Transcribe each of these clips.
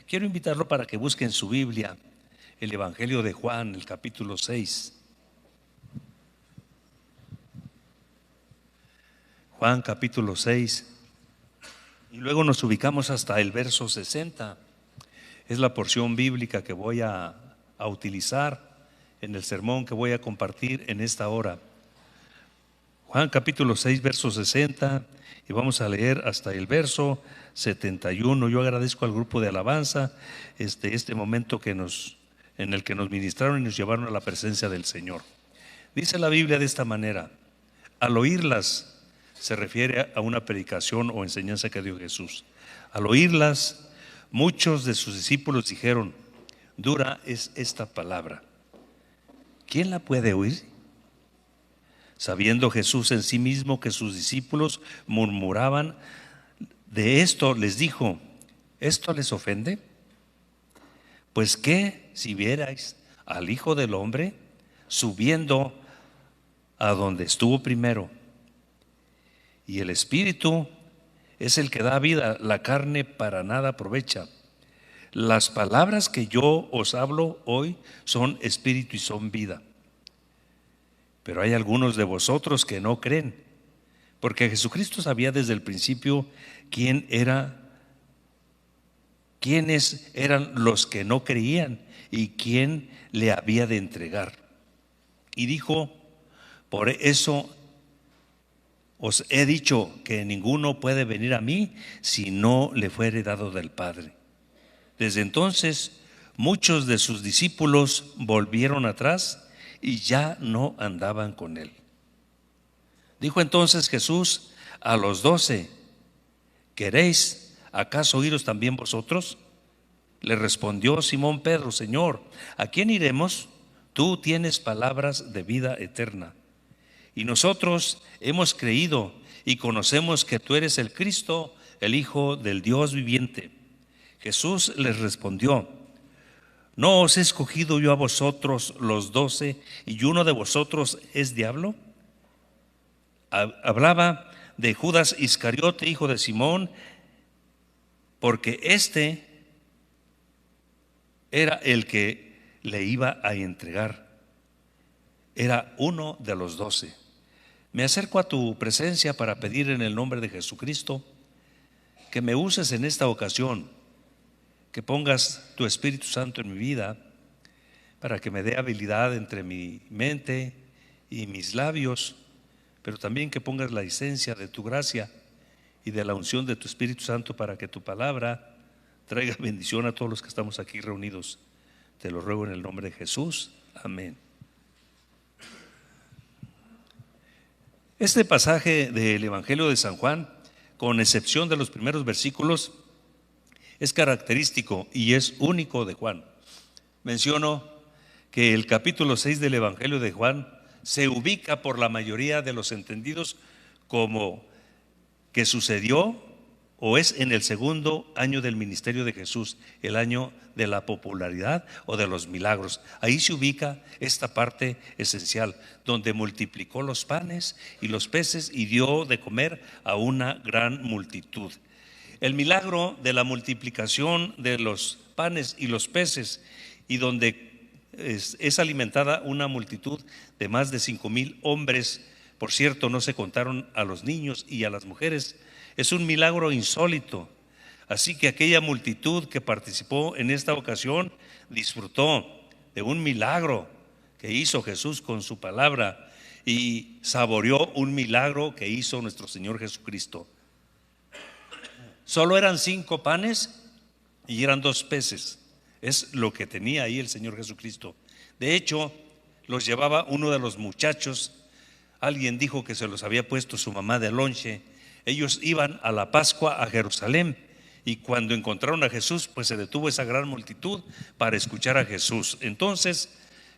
Quiero invitarlo para que busque en su Biblia el Evangelio de Juan, el capítulo 6. Juan capítulo 6. Y luego nos ubicamos hasta el verso 60. Es la porción bíblica que voy a utilizar en el sermón que voy a compartir en esta hora. Juan capítulo 6, verso 60, y vamos a leer hasta el verso 71. Yo agradezco al grupo de alabanza este momento en el que nos ministraron y nos llevaron a la presencia del Señor. Dice la Biblia de esta manera: al oírlas, se refiere a una predicación o enseñanza que dio Jesús. Al oírlas, muchos de sus discípulos dijeron: dura es esta palabra, ¿quién la puede oír? Sabiendo Jesús en sí mismo que sus discípulos murmuraban de esto, les dijo: ¿esto les ofende? Pues qué si vierais al Hijo del Hombre subiendo a donde estuvo primero. Y el Espíritu es el que da vida, la carne para nada aprovecha. Las palabras que yo os hablo hoy son espíritu y son vida. Pero hay algunos de vosotros que no creen, porque Jesucristo sabía desde el principio quiénes eran los que no creían y quién le había de entregar. Y dijo: por eso os he dicho que ninguno puede venir a mí si no le fuere dado del Padre. Desde entonces muchos de sus discípulos volvieron atrás y ya no andaban con él. Dijo entonces Jesús a los 12: ¿queréis acaso iros también vosotros? Le respondió Simón Pedro: Señor, ¿a quién iremos? Tú tienes palabras de vida eterna, y nosotros hemos creído y conocemos que tú eres el Cristo, el Hijo del Dios viviente. Jesús les respondió: ¿no os he escogido yo a vosotros los 12 y uno de vosotros es diablo? Hablaba de Judas Iscariote, hijo de Simón, porque este era el que le iba a entregar. Era uno de los 12. Me acerco a tu presencia para pedir en el nombre de Jesucristo que me uses en esta ocasión, que pongas tu Espíritu Santo en mi vida para que me dé habilidad entre mi mente y mis labios, pero también que pongas la esencia de tu gracia y de la unción de tu Espíritu Santo para que tu palabra traiga bendición a todos los que estamos aquí reunidos. Te lo ruego en el nombre de Jesús. Amén. Este pasaje del Evangelio de San Juan, con excepción de los primeros versículos, es característico y es único de Juan. Menciono que el capítulo 6 del Evangelio de Juan se ubica por la mayoría de los entendidos como que sucedió o es en el segundo año del ministerio de Jesús, el año de la popularidad o de los milagros. Ahí se ubica esta parte esencial, donde multiplicó los panes y los peces y dio de comer a una gran multitud. El milagro de la multiplicación de los panes y los peces, y donde es alimentada una multitud de más de 5,000 hombres. Por cierto, no se contaron a los niños y a las mujeres. Es un milagro insólito. Así que aquella multitud que participó en esta ocasión disfrutó de un milagro que hizo Jesús con su palabra y saboreó un milagro que hizo nuestro Señor Jesucristo. Solo eran 5 panes y eran 2 peces. Es lo que tenía ahí el Señor Jesucristo. De hecho, los llevaba uno de los muchachos. Alguien dijo que se los había puesto su mamá de lonche. Ellos iban a la Pascua a Jerusalén, y cuando encontraron a Jesús, pues se detuvo esa gran multitud para escuchar a Jesús. Entonces,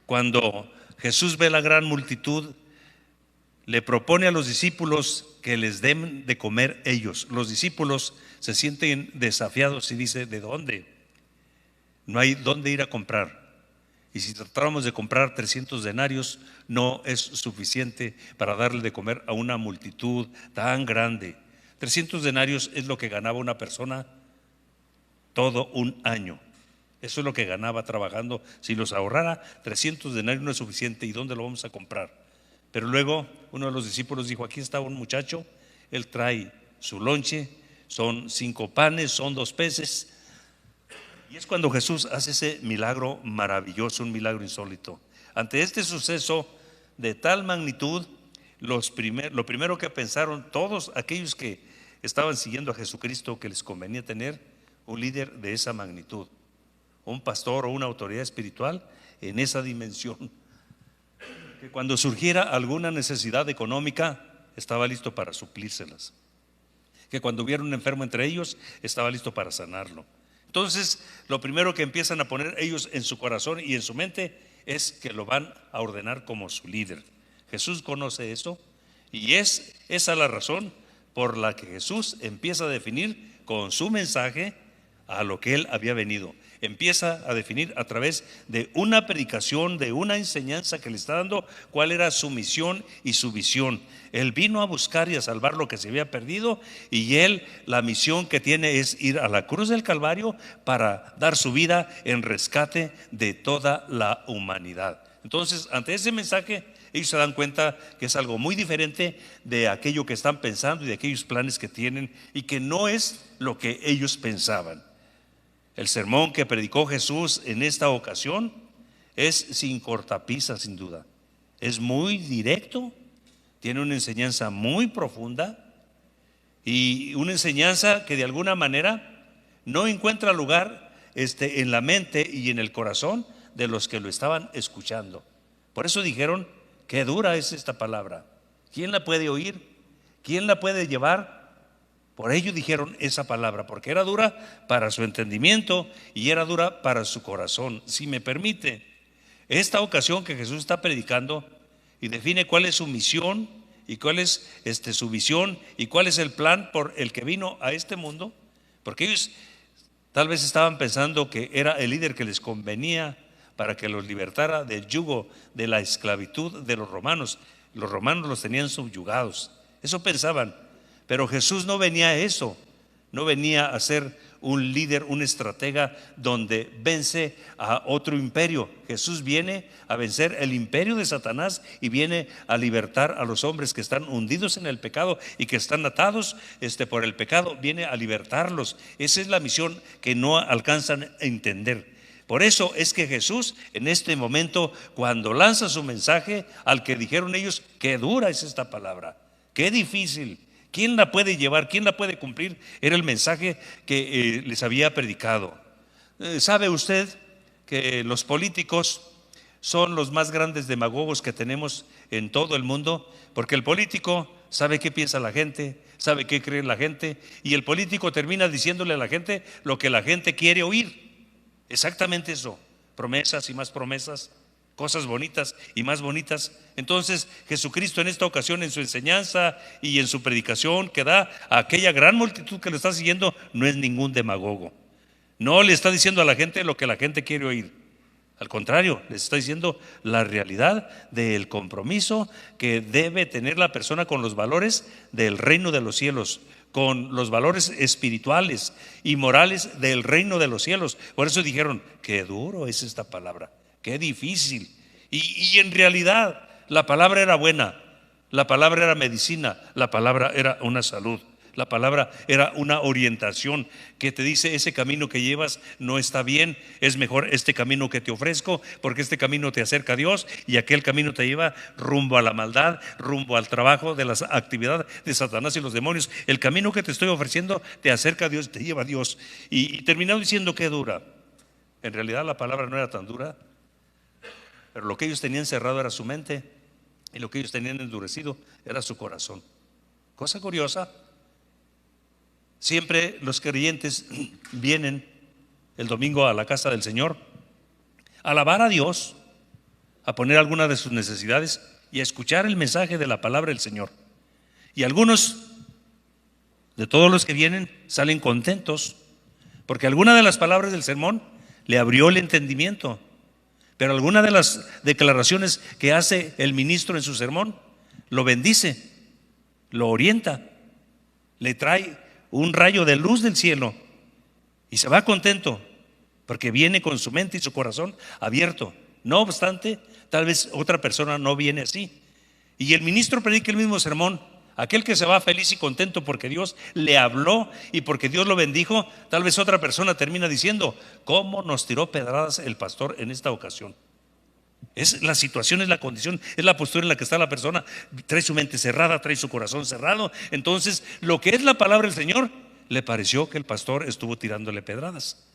cuando Jesús ve la gran multitud, le propone a los discípulos que les den de comer ellos. Los discípulos se sienten desafiados y dicen: ¿de dónde? No hay dónde ir a comprar. Y si tratáramos de comprar 300 denarios, no es suficiente para darle de comer a una multitud tan grande. 300 denarios es lo que ganaba una persona todo un año. Eso es lo que ganaba trabajando. Si los ahorrara, 300 denarios no es suficiente. ¿Y dónde lo vamos a comprar? Pero luego uno de los discípulos dijo: aquí está un muchacho, él trae su lonche, son 5 panes, son 2 peces. Y es cuando Jesús hace ese milagro maravilloso, un milagro insólito. Ante este suceso de tal magnitud, lo primero que pensaron todos aquellos que estaban siguiendo a Jesucristo, que les convenía tener un líder de esa magnitud, un pastor o una autoridad espiritual en esa dimensión, que cuando surgiera alguna necesidad económica estaba listo para suplírselas, que cuando hubiera un enfermo entre ellos estaba listo para sanarlo. Entonces, lo primero que empiezan a poner ellos en su corazón y en su mente es que lo van a ordenar como su líder. Jesús conoce eso, y es esa la razón por la que Jesús empieza a definir con su mensaje a lo que él había venido. Empieza a definir a través de una predicación, de una enseñanza que le está dando, cuál era su misión y su visión. Él vino a buscar y a salvar lo que se había perdido, y él, la misión que tiene es ir a la cruz del Calvario para dar su vida en rescate de toda la humanidad. Entonces, ante ese mensaje, ellos se dan cuenta que es algo muy diferente de aquello que están pensando y de aquellos planes que tienen, y que no es lo que ellos pensaban. El sermón que predicó Jesús en esta ocasión es sin cortapisas, sin duda. Es muy directo, tiene una enseñanza muy profunda, y una enseñanza que de alguna manera no encuentra lugar en la mente y en el corazón de los que lo estaban escuchando. Por eso dijeron: qué dura es esta palabra, ¿quién la puede oír? ¿Quién la puede llevar? Por ello dijeron esa palabra, porque era dura para su entendimiento y era dura para su corazón. Si me permite, esta ocasión que Jesús está predicando y define cuál es su misión y cuál es su visión y cuál es el plan por el que vino a este mundo, porque ellos tal vez estaban pensando que era el líder que les convenía para que los libertara del yugo de la esclavitud de los romanos. Los romanos los tenían subyugados, eso pensaban. Pero Jesús no venía a eso, no venía a ser un líder, un estratega donde vence a otro imperio. Jesús viene a vencer el imperio de Satanás y viene a libertar a los hombres que están hundidos en el pecado y que están atados por el pecado. Viene a libertarlos. Esa es la misión que no alcanzan a entender. Por eso es que Jesús en este momento, cuando lanza su mensaje, al que dijeron ellos: qué dura es esta palabra, qué difícil, ¿quién la puede llevar? ¿Quién la puede cumplir? Era el mensaje que les había predicado. ¿Sabe usted que los políticos son los más grandes demagogos que tenemos en todo el mundo? Porque el político sabe qué piensa la gente, sabe qué cree la gente, y el político termina diciéndole a la gente lo que la gente quiere oír. Exactamente eso, promesas y más promesas, cosas bonitas y más bonitas. Entonces Jesucristo en esta ocasión, en su enseñanza y en su predicación que da a aquella gran multitud que lo está siguiendo, no es ningún demagogo. No le está diciendo a la gente lo que la gente quiere oír. Al contrario, les está diciendo la realidad del compromiso que debe tener la persona con los valores del reino de los cielos, con los valores espirituales y morales del reino de los cielos. Por eso dijeron: qué duro es esta palabra, qué difícil. Y en realidad la palabra era buena, la palabra era medicina, la palabra era una salud, la palabra era una orientación que te dice: ese camino que llevas no está bien, es mejor este camino que te ofrezco, porque este camino te acerca a Dios y aquel camino te lleva rumbo a la maldad, rumbo al trabajo de las actividades de Satanás y los demonios. El camino que te estoy ofreciendo te acerca a Dios, te lleva a Dios. Y terminaron diciendo: qué dura. En realidad la palabra no era tan dura, pero lo que ellos tenían cerrado era su mente, y lo que ellos tenían endurecido era su corazón. Cosa curiosa, siempre los creyentes vienen el domingo a la casa del Señor a alabar a Dios, a poner algunas de sus necesidades y a escuchar el mensaje de la palabra del Señor. Y algunos de todos los que vienen salen contentos porque alguna de las palabras del sermón le abrió el entendimiento. Pero alguna de las declaraciones que hace el ministro en su sermón lo bendice, lo orienta, le trae un rayo de luz del cielo y se va contento porque viene con su mente y su corazón abierto. No obstante, tal vez otra persona no viene así, y el ministro predica el mismo sermón. Aquel que se va feliz y contento porque Dios le habló y porque Dios lo bendijo, tal vez otra persona termina diciendo: ¿cómo nos tiró pedradas el pastor en esta ocasión? Es la situación, es la condición, es la postura en la que está la persona. Trae su mente cerrada, trae su corazón cerrado. Entonces, lo que es la palabra del Señor, le pareció que el pastor estuvo tirándole pedradas.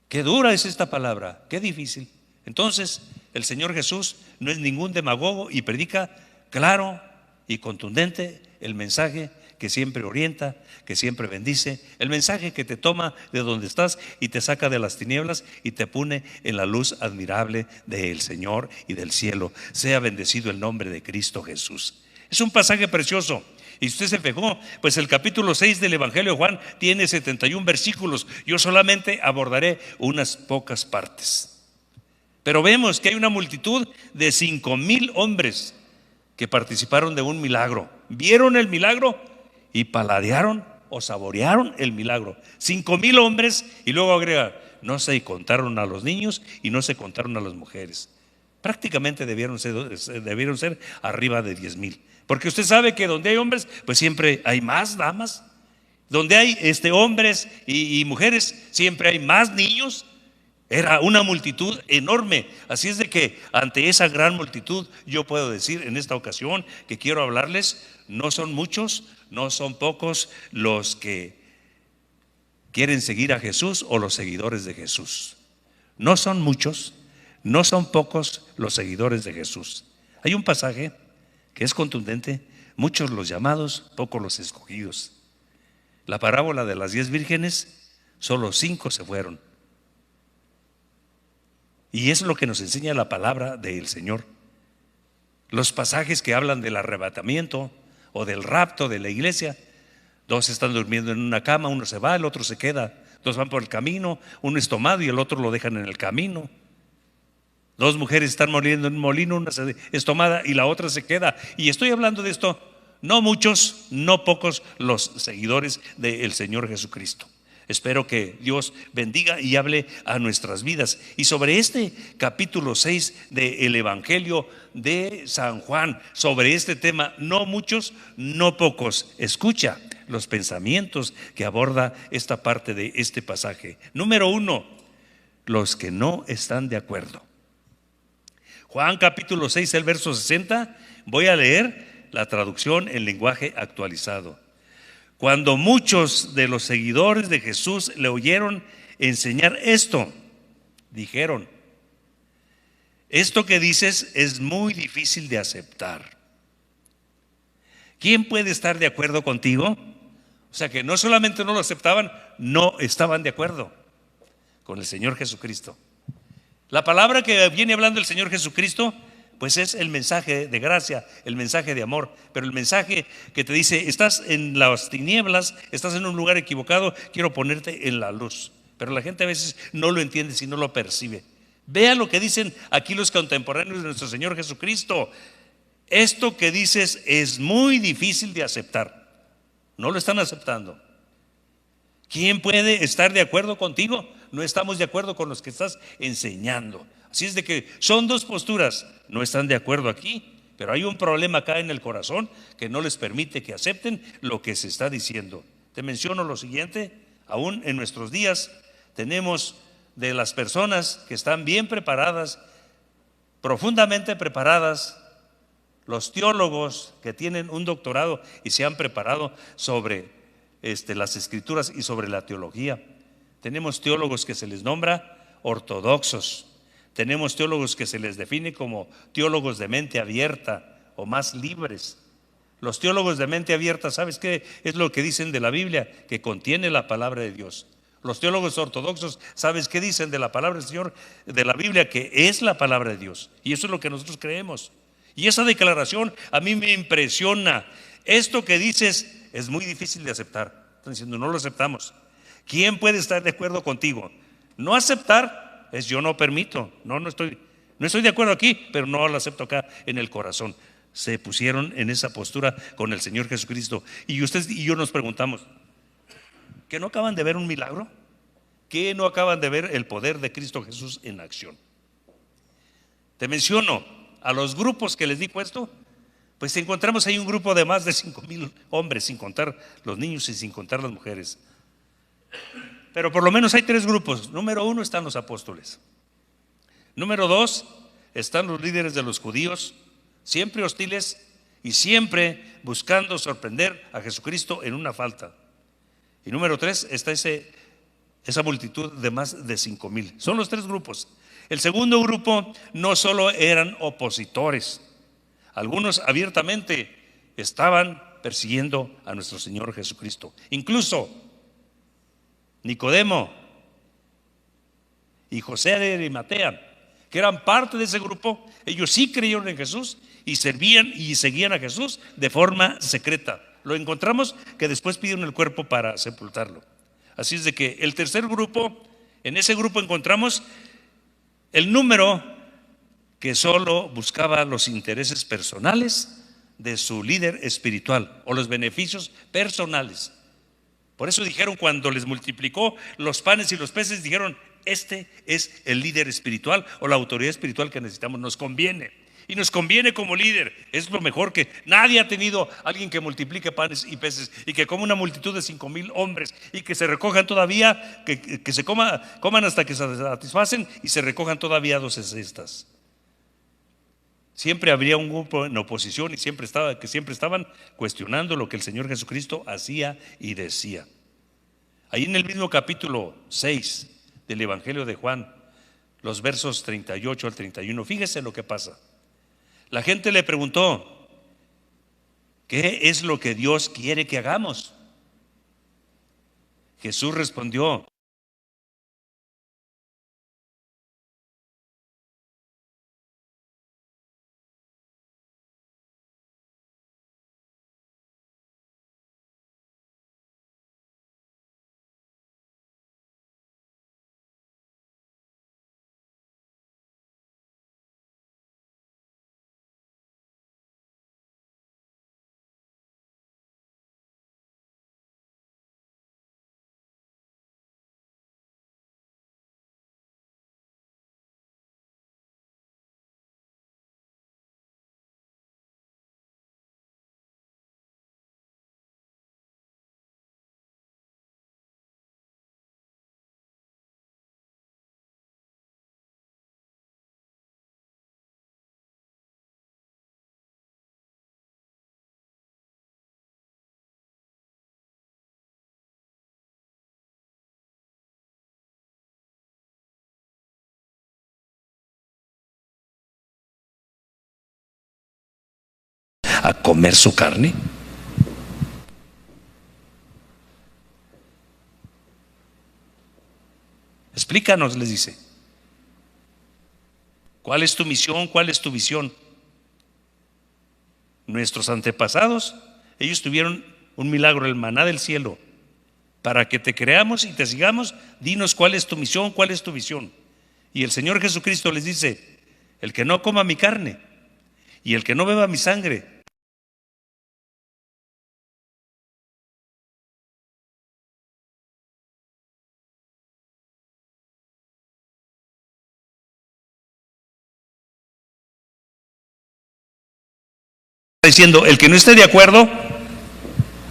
Qué dura es esta palabra, qué difícil. Entonces, el Señor Jesús no es ningún demagogo y predica claro y contundente el mensaje que siempre orienta, que siempre bendice, el mensaje que te toma de donde estás y te saca de las tinieblas y te pone en la luz admirable del Señor y del cielo. Sea bendecido el nombre de Cristo Jesús. Es un pasaje precioso. Y usted se fijó, pues el capítulo 6 del Evangelio de Juan tiene 71 versículos. Yo solamente abordaré unas pocas partes. Pero vemos que hay una multitud de 5,000 hombres que participaron de un milagro. Vieron el milagro y paladearon o saborearon el milagro. 5,000 hombres, y luego agrega: no se contaron a los niños y no se contaron a las mujeres. Prácticamente debieron ser arriba de 10,000. Porque usted sabe que donde hay hombres, pues siempre hay más damas. Donde hay hombres y mujeres, siempre hay más niños. Era una multitud enorme. Así es de que ante esa gran multitud, yo puedo decir en esta ocasión que quiero hablarles: no son muchos, no son pocos los que quieren seguir a Jesús o los seguidores de Jesús. No son muchos, no son pocos los seguidores de Jesús. Hay un pasaje que es contundente: muchos los llamados, pocos los escogidos. La parábola de las 10 vírgenes, solo 5 se fueron. Y es lo que nos enseña la palabra del Señor. Los pasajes que hablan del arrebatamiento o del rapto de la iglesia: 2 están durmiendo en una cama, uno se va, el otro se queda. 2 van por el camino, uno es tomado y el otro lo dejan en el camino. 2 mujeres están moliendo en un molino, una es tomada y la otra se queda. Y estoy hablando de esto: no muchos, no pocos los seguidores del Señor Jesucristo. Espero que Dios bendiga y hable a nuestras vidas. Y sobre este capítulo 6 del Evangelio de San Juan, sobre este tema: no muchos, no pocos. Escucha los pensamientos que aborda esta parte de este pasaje. Número 1, los que no están de acuerdo. Juan capítulo 6, el verso 60. Voy a leer la traducción en lenguaje actualizado. Cuando muchos de los seguidores de Jesús le oyeron enseñar esto, dijeron: esto que dices es muy difícil de aceptar. ¿Quién puede estar de acuerdo contigo? O sea que no solamente no lo aceptaban, no estaban de acuerdo con el Señor Jesucristo. La palabra que viene hablando el Señor Jesucristo, pues es el mensaje de gracia, el mensaje de amor. Pero el mensaje que te dice: estás en las tinieblas, estás en un lugar equivocado, quiero ponerte en la luz. Pero la gente a veces no lo entiende, si no lo percibe. Vea lo que dicen aquí los contemporáneos de nuestro Señor Jesucristo: esto que dices es muy difícil de aceptar. No lo están aceptando. ¿Quién puede estar de acuerdo contigo? No estamos de acuerdo con los que estás enseñando. Así es de que son 2 posturas. No están de acuerdo aquí, pero hay un problema acá en el corazón que no les permite que acepten lo que se está diciendo. Te menciono lo siguiente: aún en nuestros días tenemos de las personas que están bien preparadas, profundamente preparadas, los teólogos que tienen un doctorado y se han preparado sobre las escrituras y sobre la teología. Tenemos teólogos que se les nombra ortodoxos. Tenemos teólogos que se les define como teólogos de mente abierta o más libres. Los teólogos de mente abierta, ¿sabes qué es lo que dicen de la Biblia? Que contiene la palabra de Dios. Los teólogos ortodoxos, ¿sabes qué dicen de la palabra del Señor, de la Biblia? Que es la palabra de Dios. Y eso es lo que nosotros creemos. Y esa declaración a mí me impresiona. Esto que dices es muy difícil de aceptar. Están diciendo: no lo aceptamos. ¿Quién puede estar de acuerdo contigo? No aceptar es: yo no permito, no estoy de acuerdo aquí, pero no lo acepto acá en el corazón. Se pusieron en esa postura con el Señor Jesucristo. Y usted y yo nos preguntamos: ¿Que no acaban de ver un milagro? ¿Que no acaban de ver el poder de Cristo Jesús en acción? Te menciono a los grupos que les di puesto. Pues encontramos ahí un grupo de más de 5,000 hombres, sin contar los niños y sin contar las mujeres. Pero por lo menos hay 3 grupos. Número 1 están los apóstoles. Número 2 están los líderes de los judíos, siempre hostiles y siempre buscando sorprender a Jesucristo en una falta. Y número 3 está esa multitud de más de 5,000. Son los 3 grupos. El segundo grupo no solo eran opositores, algunos abiertamente estaban persiguiendo a nuestro Señor Jesucristo. Incluso Nicodemo y José de Arimatea, que eran parte de ese grupo, ellos sí creyeron en Jesús y servían y seguían a Jesús de forma secreta. Lo encontramos que después pidieron el cuerpo para sepultarlo. Así es de que el tercer grupo, en ese grupo encontramos el número que solo buscaba los intereses personales de su líder espiritual o los beneficios personales. Por eso dijeron, cuando les multiplicó los panes y los peces, dijeron: este es el líder espiritual o la autoridad espiritual que necesitamos, nos conviene. Y nos conviene como líder, es lo mejor. Que nadie ha tenido alguien que multiplique panes y peces y que coma una multitud de 5,000 hombres y que se recojan todavía, que se coman hasta que se satisfacen y se recojan todavía 12 cestas. Siempre habría un grupo en oposición y siempre estaban cuestionando lo que el Señor Jesucristo hacía y decía. Ahí en el mismo capítulo 6 del Evangelio de Juan, los versos 38 al 31, fíjese lo que pasa. La gente le preguntó: ¿qué es lo que Dios quiere que hagamos? Jesús respondió: ¿a comer su carne? Explícanos, les dice. ¿Cuál es tu misión? ¿Cuál es tu visión? Nuestros antepasados, ellos tuvieron un milagro, el maná del cielo. Para que te creamos y te sigamos, dinos cuál es tu misión, cuál es tu visión. Y el Señor Jesucristo les dice: el que no coma mi carne y el que no beba mi sangre, diciendo, el que no esté de acuerdo,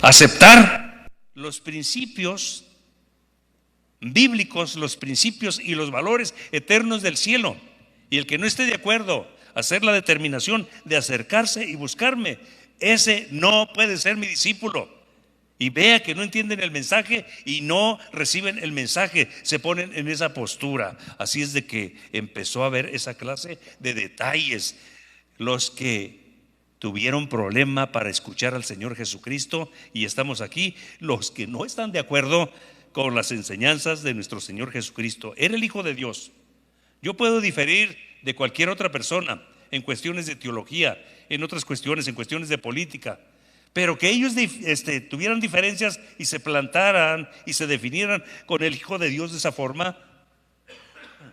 aceptar los principios bíblicos, los principios y los valores eternos del cielo, y el que no esté de acuerdo, hacer la determinación de acercarse y buscarme, ese no puede ser mi discípulo. Y vea que no entienden el mensaje y no reciben el mensaje, se ponen en esa postura. Así es de que empezó a haber esa clase de detalles. Los que tuvieron problema para escuchar al Señor Jesucristo, y estamos aquí, los que no están de acuerdo con las enseñanzas de nuestro Señor Jesucristo. Era el Hijo de Dios. Yo puedo diferir de cualquier otra persona en cuestiones de teología, en otras cuestiones, en cuestiones de política, pero que ellos tuvieran diferencias y se plantaran y se definieran con el Hijo de Dios de esa forma,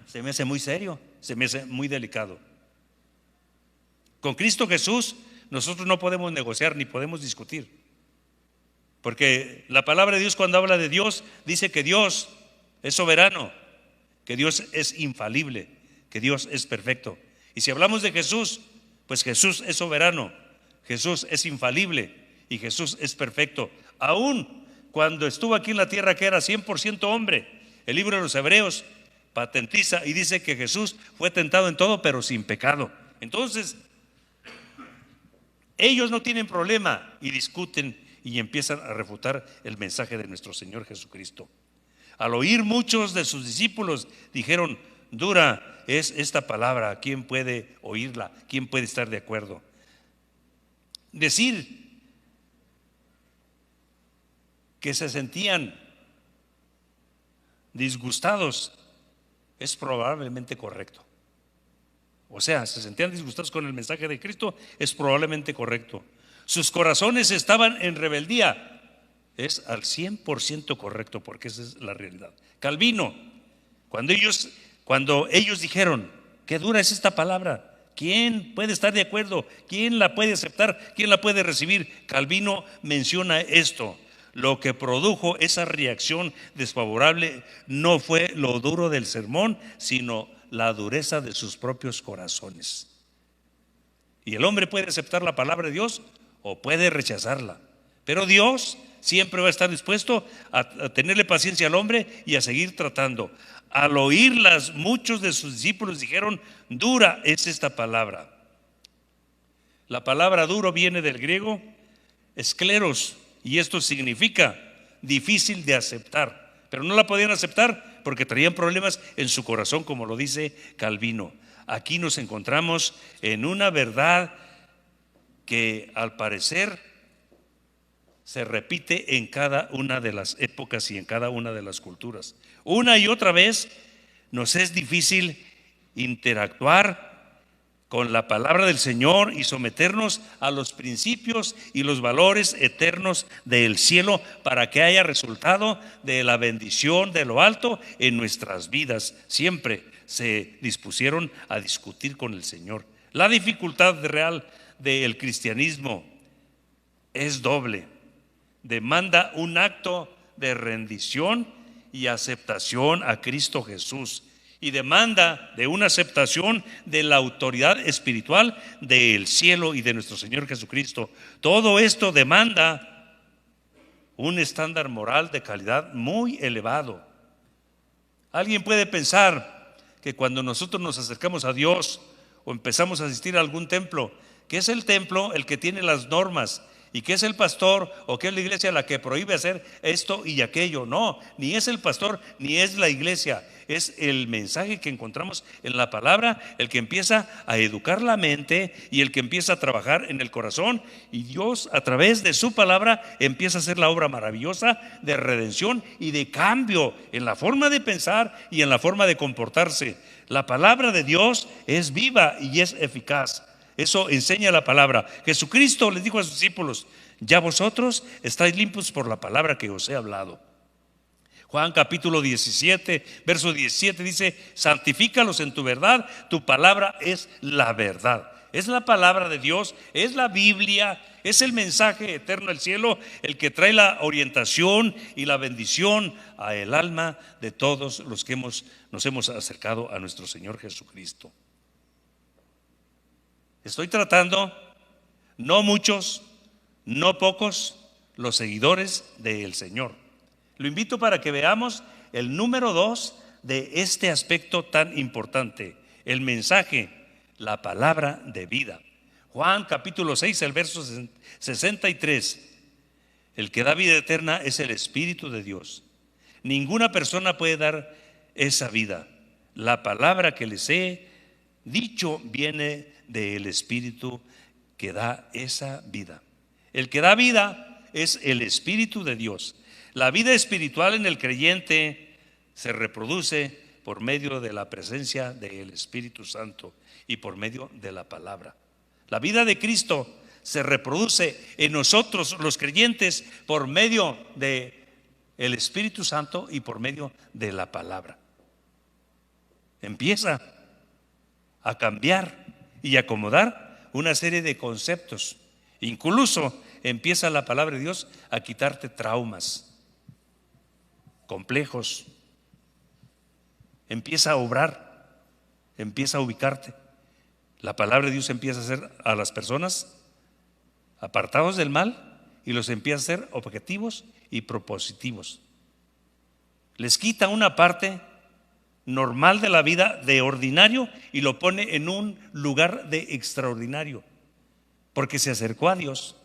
se me hace muy serio, se me hace muy delicado. Con Cristo Jesús nosotros no podemos negociar ni podemos discutir. Porque la palabra de Dios, cuando habla de Dios, dice que Dios es soberano, que Dios es infalible, que Dios es perfecto. Y si hablamos de Jesús, pues Jesús es soberano, Jesús es infalible y Jesús es perfecto. Aún cuando estuvo aquí en la tierra, que era 100% hombre, el libro de los Hebreos patentiza y dice que Jesús fue tentado en todo, pero sin pecado. Entonces, ellos no tienen problema y discuten y empiezan a refutar el mensaje de nuestro Señor Jesucristo. Al oír muchos de sus discípulos dijeron: dura es esta palabra, ¿quién puede oírla? ¿Quién puede estar de acuerdo? Decir que se sentían disgustados es probablemente correcto. O sea, se sentían disgustados con el mensaje de Cristo, es probablemente correcto. Sus corazones estaban en rebeldía, es al 100% correcto, porque esa es la realidad. Calvino, cuando ellos dijeron: qué dura es esta palabra, ¿quién puede estar de acuerdo? ¿Quién la puede aceptar? ¿Quién la puede recibir? Calvino menciona esto: lo que produjo esa reacción desfavorable no fue lo duro del sermón, sino la dureza de sus propios corazones. Y el hombre puede aceptar la palabra de Dios o puede rechazarla, pero Dios siempre va a estar dispuesto a tenerle paciencia al hombre y a seguir tratando. Al oírlas, muchos de sus discípulos dijeron: dura es esta palabra. La palabra duro viene del griego escleros, y esto significa difícil de aceptar, pero no la podían aceptar porque traían problemas en su corazón, como lo dice Calvino. Aquí nos encontramos en una verdad que al parecer se repite en cada una de las épocas y en cada una de las culturas. Una y otra vez nos es difícil interactuar con la palabra del Señor y someternos a los principios y los valores eternos del cielo para que haya resultado de la bendición de lo alto en nuestras vidas. Siempre se dispusieron a discutir con el Señor. La dificultad real del cristianismo es doble. Demanda un acto de rendición y aceptación a Cristo Jesús, y demanda de una aceptación de la autoridad espiritual del cielo y de nuestro Señor Jesucristo. Todo esto demanda un estándar moral de calidad muy elevado. Alguien puede pensar que cuando nosotros nos acercamos a Dios o empezamos a asistir a algún templo, que es el templo el que tiene las normas, y que es el pastor o que es la iglesia la que prohíbe hacer esto y aquello. No, ni es el pastor ni es la iglesia, es el mensaje que encontramos en la palabra el que empieza a educar la mente y el que empieza a trabajar en el corazón, y Dios a través de su palabra empieza a hacer la obra maravillosa de redención y de cambio en la forma de pensar y en la forma de comportarse. La palabra de Dios es viva y es eficaz. Eso enseña la palabra. Jesucristo les dijo a sus discípulos: ya vosotros estáis limpios por la palabra que os he hablado. Juan capítulo 17, verso 17 dice: santifícalos en tu verdad, tu palabra es la verdad. Es la palabra de Dios, es la Biblia, es el mensaje eterno del cielo el que trae la orientación y la bendición a el alma de todos los que nos hemos acercado a nuestro Señor Jesucristo. Estoy tratando, no muchos, no pocos, los seguidores del Señor. Lo invito para que veamos el número 2 de este aspecto tan importante: el mensaje, la palabra de vida. Juan capítulo 6, el verso 63. El que da vida eterna es el Espíritu de Dios. Ninguna persona puede dar esa vida. La palabra que les he dicho viene del Espíritu que da esa vida. El que da vida es el Espíritu de Dios. La vida espiritual en el creyente se reproduce por medio de la presencia del Espíritu Santo y por medio de la palabra. La vida de Cristo se reproduce en nosotros los creyentes por medio de el Espíritu Santo y por medio de la palabra. Empieza a cambiar y acomodar una serie de conceptos. Incluso empieza la palabra de Dios a quitarte traumas, complejos. Empieza a obrar, empieza a ubicarte. La palabra de Dios empieza a hacer a las personas apartados del mal y los empieza a hacer objetivos y propositivos. Les quita una parte normal de la vida, de ordinario, y lo pone en un lugar de extraordinario, porque se acercó a Dios.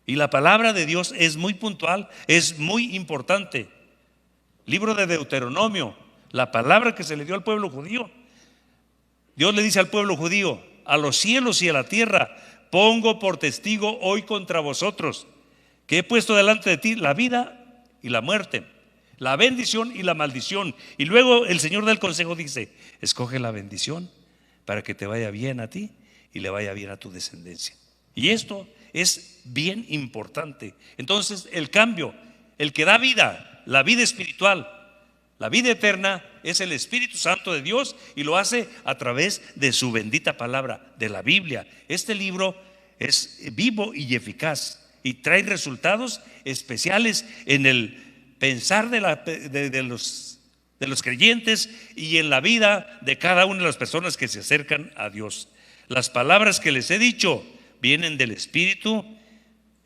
Y la palabra de Dios es muy puntual, es muy importante. Libro de Deuteronomio, la palabra que se le dio al pueblo judío. Dios le dice al pueblo judío: a los cielos y a la tierra pongo por testigo hoy contra vosotros que he puesto delante de ti la vida y la muerte, la bendición y la maldición. Y luego el Señor del consejo dice: escoge la bendición para que te vaya bien a ti y le vaya bien a tu descendencia. Y esto es bien importante. Entonces el cambio, el que da vida, la vida espiritual, la vida eterna, es el Espíritu Santo de Dios, y lo hace a través de su bendita palabra, de la Biblia. Este libro es vivo y eficaz y trae resultados especiales en el pensar de los creyentes y en la vida de cada una de las personas que se acercan a Dios. Las palabras que les he dicho vienen del Espíritu,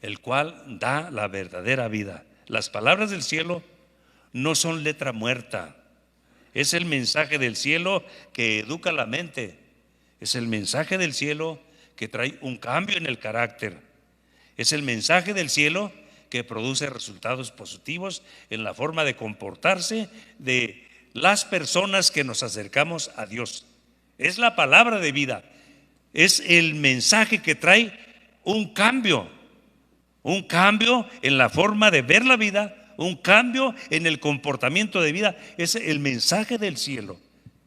el cual da la verdadera vida. Las palabras del cielo no son letra muerta. Es el mensaje del cielo que educa la mente. Es el mensaje del cielo que trae un cambio en el carácter. Es el mensaje del cielo que produce resultados positivos en la forma de comportarse de las personas que nos acercamos a Dios. Es la palabra de vida. Es el mensaje que trae un cambio en la forma de ver la vida, un cambio en el comportamiento de vida. Es el mensaje del cielo.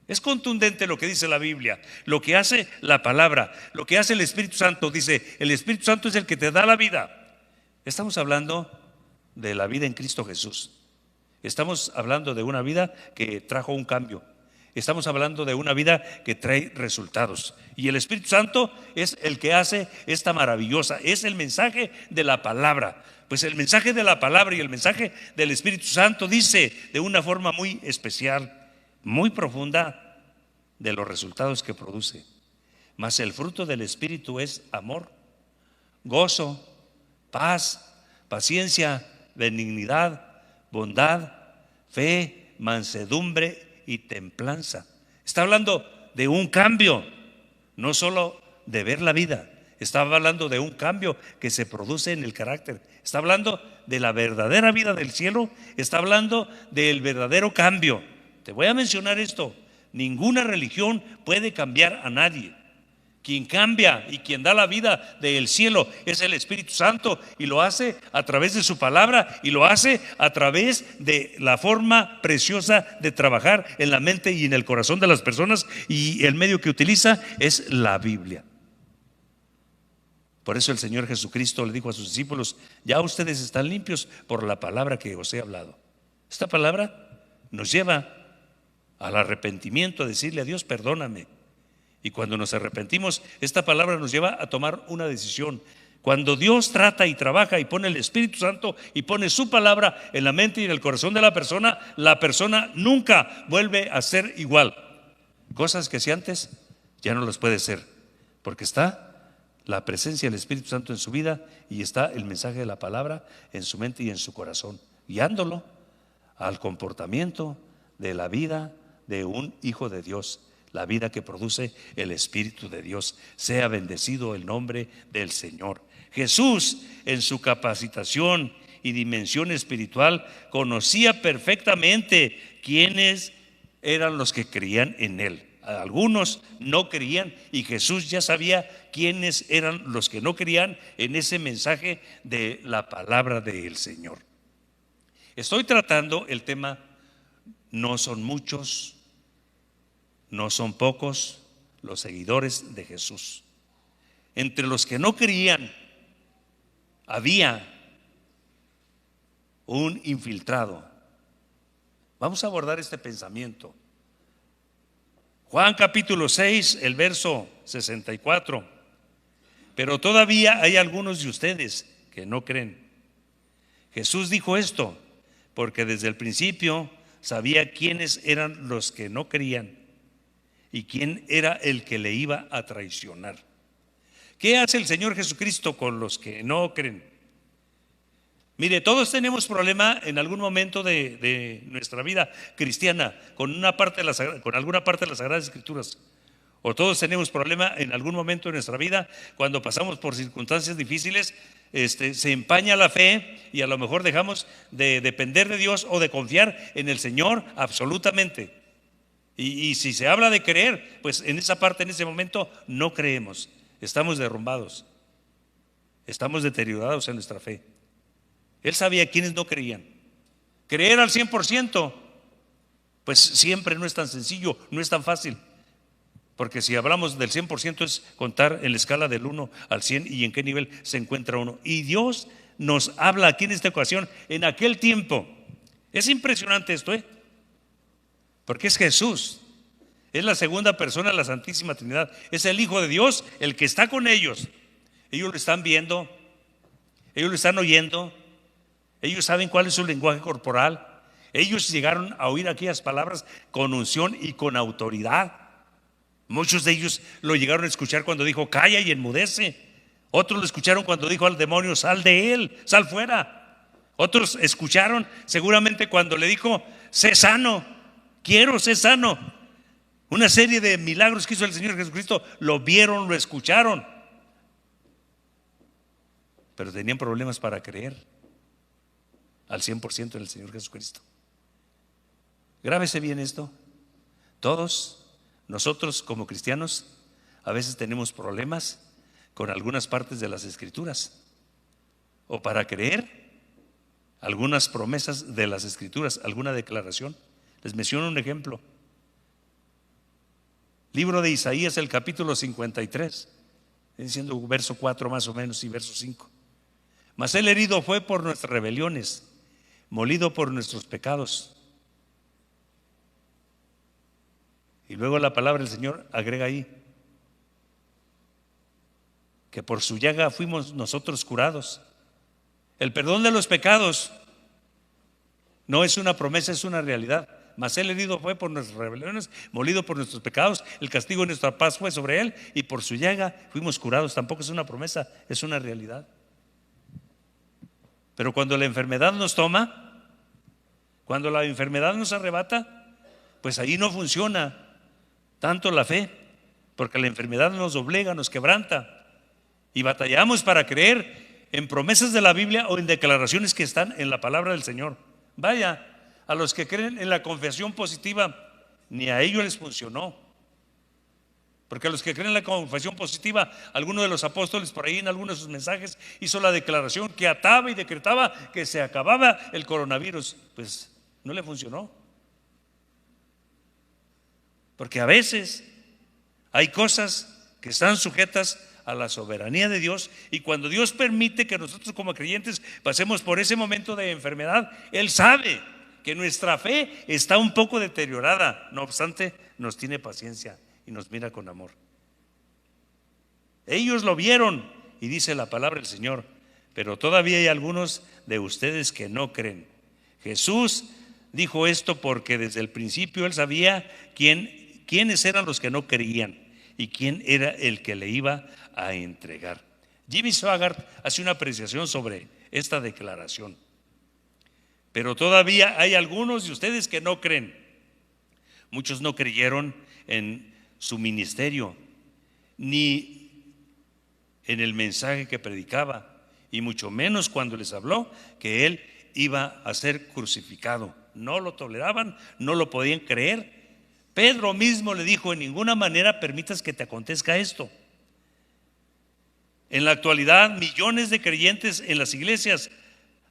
Es contundente lo que dice la Biblia, lo que hace la palabra, lo que hace el Espíritu Santo. Dice: el Espíritu Santo es el que te da la vida. Estamos hablando de la vida en Cristo Jesús. Estamos hablando de una vida que trajo un cambio. Estamos hablando de una vida que trae resultados. Y el Espíritu Santo es el que hace esta maravillosa, es el mensaje de la palabra. Pues el mensaje de la palabra y el mensaje del Espíritu Santo dice de una forma muy especial, muy profunda, de los resultados que produce. Mas el fruto del Espíritu es amor, gozo, paz, paciencia, benignidad, bondad, fe, mansedumbre y templanza. Está hablando de un cambio, no solo de ver la vida. Está hablando de un cambio que se produce en el carácter. Está hablando de la verdadera vida del cielo. Está hablando del verdadero cambio. Te voy a mencionar esto: ninguna religión puede cambiar a nadie. Quien cambia y quien da la vida del cielo es el Espíritu Santo, y lo hace a través de su palabra, y lo hace a través de la forma preciosa de trabajar en la mente y en el corazón de las personas, y el medio que utiliza es la Biblia. Por eso el Señor Jesucristo le dijo a sus discípulos: ya ustedes están limpios por la palabra que os he hablado. Esta palabra nos lleva al arrepentimiento, a decirle a Dios: perdóname. Y cuando nos arrepentimos, esta palabra nos lleva a tomar una decisión. Cuando Dios trata y trabaja y pone el Espíritu Santo y pone su palabra en la mente y en el corazón de la persona nunca vuelve a ser igual. Cosas que hacía antes ya no las puede ser, porque está la presencia del Espíritu Santo en su vida y está el mensaje de la palabra en su mente y en su corazón, guiándolo al comportamiento de la vida de un hijo de Dios, la vida que produce el Espíritu de Dios. Sea bendecido el nombre del Señor. Jesús, en su capacitación y dimensión espiritual, conocía perfectamente quiénes eran los que creían en Él. Algunos no creían, y Jesús ya sabía quiénes eran los que no creían en ese mensaje de la palabra del Señor. Estoy tratando el tema: no son muchos, no son pocos los seguidores de Jesús. Entre los que no creían había un infiltrado. Vamos a abordar este pensamiento. Juan capítulo 6, el verso 64. Pero todavía hay algunos de ustedes que no creen. Jesús dijo esto porque desde el principio sabía quiénes eran los que no creían y quién era el que le iba a traicionar. ¿Qué hace el Señor Jesucristo con los que no creen? Mire, todos tenemos problema en algún momento de nuestra vida cristiana con alguna parte de las Sagradas Escrituras. O todos tenemos problema en algún momento de nuestra vida cuando pasamos por circunstancias difíciles, se empaña la fe y a lo mejor dejamos de depender de Dios o de confiar en el Señor absolutamente. Y si se habla de creer, pues en esa parte, en ese momento, no creemos. Estamos derrumbados, estamos deteriorados en nuestra fe. Él sabía quiénes no creían. Creer al 100%, pues siempre no es tan sencillo, no es tan fácil. Porque si hablamos del 100% es contar en la escala del 1 al 100 y en qué nivel se encuentra uno. Y Dios nos habla aquí en esta ocasión, en aquel tiempo. Es impresionante esto, porque es Jesús, es la segunda persona de la Santísima Trinidad, es el Hijo de Dios el que está con ellos. Ellos lo están viendo, ellos lo están oyendo, ellos saben cuál es su lenguaje corporal. Ellos llegaron a oír aquellas palabras con unción y con autoridad. Muchos de ellos lo llegaron a escuchar cuando dijo calla y enmudece. Otros lo escucharon cuando dijo al demonio sal de él, sal fuera. Otros escucharon seguramente cuando le dijo sé sano, quiero ser sano. Una serie de milagros que hizo el Señor Jesucristo, lo vieron, lo escucharon, pero tenían problemas para creer al 100% en el Señor Jesucristo. Grábese bien esto. Todos nosotros como cristianos a veces tenemos problemas con algunas partes de las Escrituras o para creer algunas promesas de las Escrituras, alguna declaración. Les menciono un ejemplo. Libro de Isaías, el capítulo 53, diciendo verso 4 más o menos y verso 5. Mas él herido fue por nuestras rebeliones, molido por nuestros pecados. Y luego la palabra del Señor agrega ahí que por su llaga fuimos nosotros curados. El perdón de los pecados no es una promesa, es una realidad. Mas él herido fue por nuestras rebeliones, molido por nuestros pecados, el castigo de nuestra paz fue sobre él y por su llaga fuimos curados. Tampoco es una promesa, es una realidad. Pero cuando la enfermedad nos toma, cuando la enfermedad nos arrebata, pues ahí no funciona tanto la fe, porque la enfermedad nos doblega, nos quebranta y batallamos para creer en promesas de la Biblia o en declaraciones que están en la palabra del Señor. Vaya, a los que creen en la confesión positiva, ni a ellos les funcionó. Porque a los que creen en la confesión positiva, alguno de los apóstoles por ahí en algunos de sus mensajes hizo la declaración que ataba y decretaba que se acababa el coronavirus. Pues no le funcionó. Porque a veces hay cosas que están sujetas a la soberanía de Dios y cuando Dios permite que nosotros como creyentes pasemos por ese momento de enfermedad, Él sabe que nuestra fe está un poco deteriorada. No obstante, nos tiene paciencia y nos mira con amor. Ellos lo vieron y dice la palabra del Señor, pero todavía hay algunos de ustedes que no creen. Jesús dijo esto porque desde el principio Él sabía quiénes eran los que no creían y quién era el que le iba a entregar. Jimmy Swaggart hace una apreciación sobre esta declaración. Pero todavía hay algunos de ustedes que no creen. Muchos no creyeron en su ministerio, ni en el mensaje que predicaba, y mucho menos cuando les habló que él iba a ser crucificado. No lo toleraban, no lo podían creer. Pedro mismo le dijo: en ninguna manera permitas que te acontezca esto. En la actualidad, millones de creyentes en las iglesias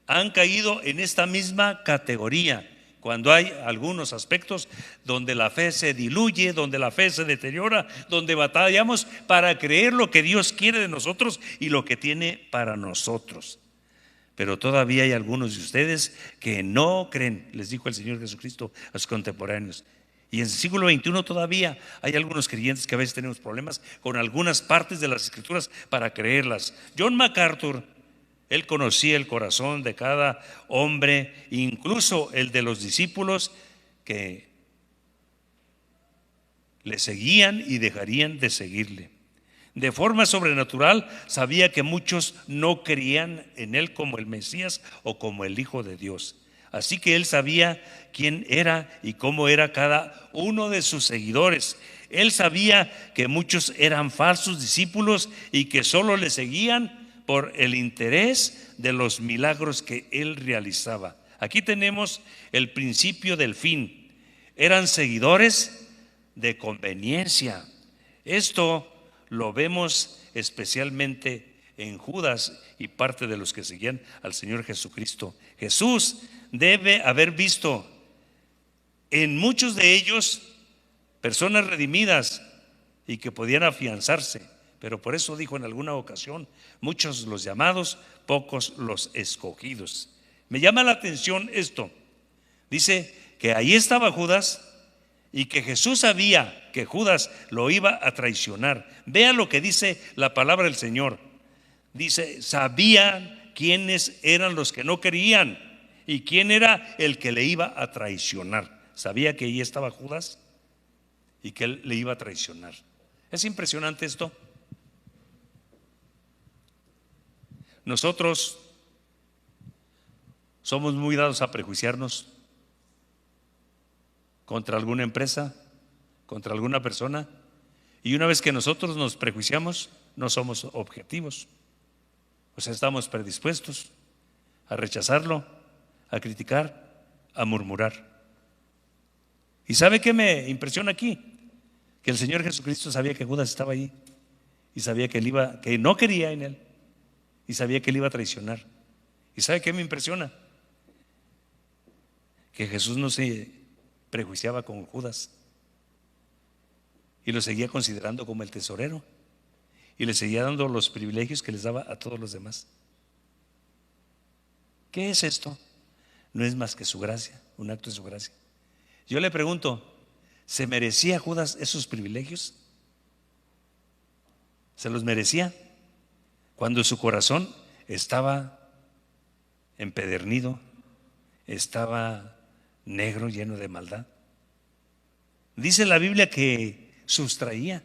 han caído en esta misma categoría, cuando hay algunos aspectos donde la fe se diluye, donde la fe se deteriora, donde batallamos para creer lo que Dios quiere de nosotros y lo que tiene para nosotros. Pero todavía hay algunos de ustedes que no creen, les dijo el Señor Jesucristo a sus contemporáneos. Y en el siglo XXI todavía hay algunos creyentes que a veces tenemos problemas con algunas partes de las Escrituras para creerlas. John MacArthur Él conocía el corazón de cada hombre, incluso el de los discípulos que le seguían y dejarían de seguirle. De forma sobrenatural sabía que muchos no creían en Él como el Mesías o como el Hijo de Dios. Así que Él sabía quién era y cómo era cada uno de sus seguidores. Él sabía que muchos eran falsos discípulos y que solo le seguían por el interés de los milagros que Él realizaba. Aquí tenemos el principio del fin. Eran seguidores de conveniencia. Esto lo vemos especialmente en Judas y parte de los que seguían al Señor Jesucristo. Jesús debe haber visto en muchos de ellos personas redimidas y que podían afianzarse, pero por eso dijo en alguna ocasión: muchos los llamados, pocos los escogidos. Me llama la atención esto. Dice que ahí estaba Judas y que Jesús sabía que Judas lo iba a traicionar. Vea lo que dice la palabra del Señor. Dice: sabían quiénes eran los que no querían y quién era el que le iba a traicionar. Sabía que ahí estaba Judas y que él le iba a traicionar. Es impresionante esto. Nosotros somos muy dados a prejuiciarnos contra alguna empresa, contra alguna persona, y una vez que nosotros nos prejuiciamos, no somos objetivos. O sea, estamos predispuestos a rechazarlo, a criticar, a murmurar. ¿Y sabe qué me impresiona aquí? Que el Señor Jesucristo sabía que Judas estaba ahí y sabía que que no quería en él y sabía que él iba a traicionar. ¿Y sabe qué me impresiona? Que Jesús no se prejuiciaba con Judas y lo seguía considerando como el tesorero y le seguía dando los privilegios que les daba a todos los demás. ¿Qué es esto? No es más que su gracia, un acto de su gracia. Yo le pregunto, ¿se merecía Judas esos privilegios? ¿Se los merecía? Cuando su corazón estaba empedernido, estaba negro, lleno de maldad. Dice la Biblia que sustraía,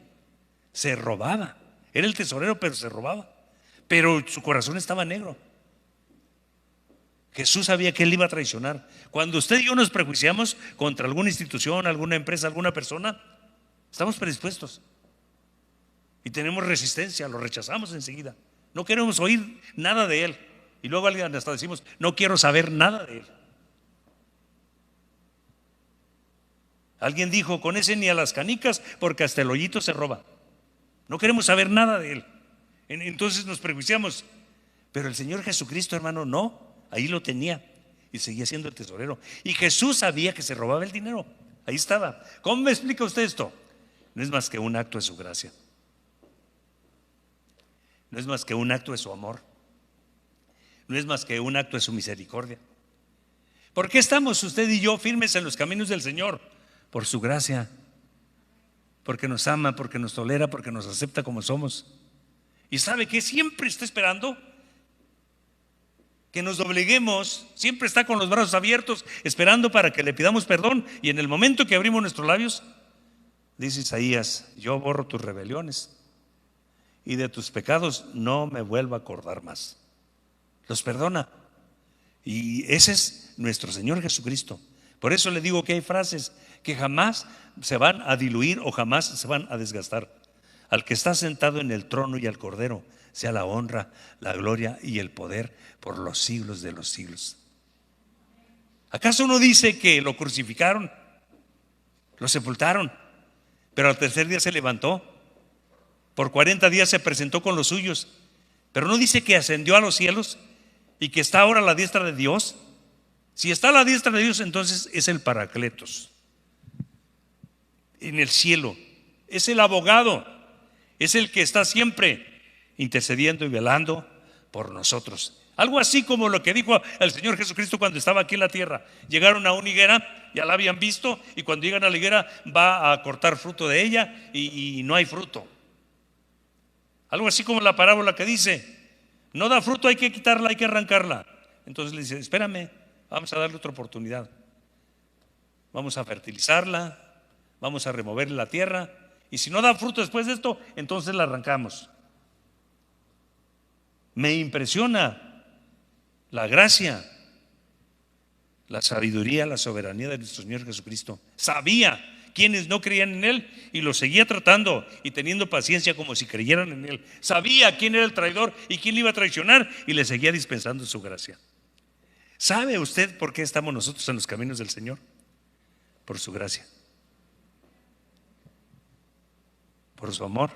se robaba. Era el tesorero, pero se robaba. Pero su corazón estaba negro. Jesús sabía que él iba a traicionar. Cuando usted y yo nos prejuiciamos contra alguna institución, alguna empresa, alguna persona, estamos predispuestos y tenemos resistencia, lo rechazamos enseguida. No queremos oír nada de él. Y luego alguien hasta decimos: no quiero saber nada de él. Alguien dijo: con ese ni a las canicas, porque hasta el hoyito se roba. No queremos saber nada de él. Entonces nos prejuiciamos. Pero el Señor Jesucristo, hermano, no. Ahí lo tenía y seguía siendo el tesorero. Y Jesús sabía que se robaba el dinero. Ahí estaba. ¿Cómo me explica usted esto? No es más que un acto de su gracia. No es más que un acto de su amor. No es más que un acto de su misericordia. ¿Por qué estamos usted y yo firmes en los caminos del Señor? Por su gracia. Porque nos ama, porque nos tolera, porque nos acepta como somos. Y sabe que siempre está esperando que nos dobleguemos, siempre está con los brazos abiertos, esperando para que le pidamos perdón. Y en el momento que abrimos nuestros labios, dice Isaías: yo borro tus rebeliones y de tus pecados no me vuelvo a acordar más. Los perdona. Y ese es nuestro Señor Jesucristo. Por eso le digo que hay frases que jamás se van a diluir o jamás se van a desgastar. Al que está sentado en el trono y al Cordero sea la honra, la gloria y el poder por los siglos de los siglos. ¿Acaso no dice que lo crucificaron, lo sepultaron, pero al tercer día se levantó? Por 40 días se presentó con los suyos, pero no dice que ascendió a los cielos y que está ahora a la diestra de Dios. Si está a la diestra de Dios, entonces es el Paracletos en el cielo, es el abogado, es el que está siempre intercediendo y velando por nosotros. Algo así como lo que dijo el Señor Jesucristo cuando estaba aquí en la tierra. Llegaron a una higuera, ya la habían visto, y cuando llegan a la higuera va a cortar fruto de ella y no hay fruto. Algo así como la parábola que dice: No da fruto, hay que quitarla, hay que arrancarla. Entonces le dice, espérame, vamos a darle otra oportunidad. Vamos a fertilizarla, vamos a remover la tierra, y si no da fruto después de esto, entonces la arrancamos. Me impresiona la gracia, la sabiduría, la soberanía de nuestro Señor Jesucristo. Sabía quienes no creían en Él y los seguía tratando y teniendo paciencia como si creyeran en Él. Sabía quién era el traidor y quién le iba a traicionar y le seguía dispensando su gracia. ¿Sabe usted por qué estamos nosotros en los caminos del Señor? Por su gracia, por su amor,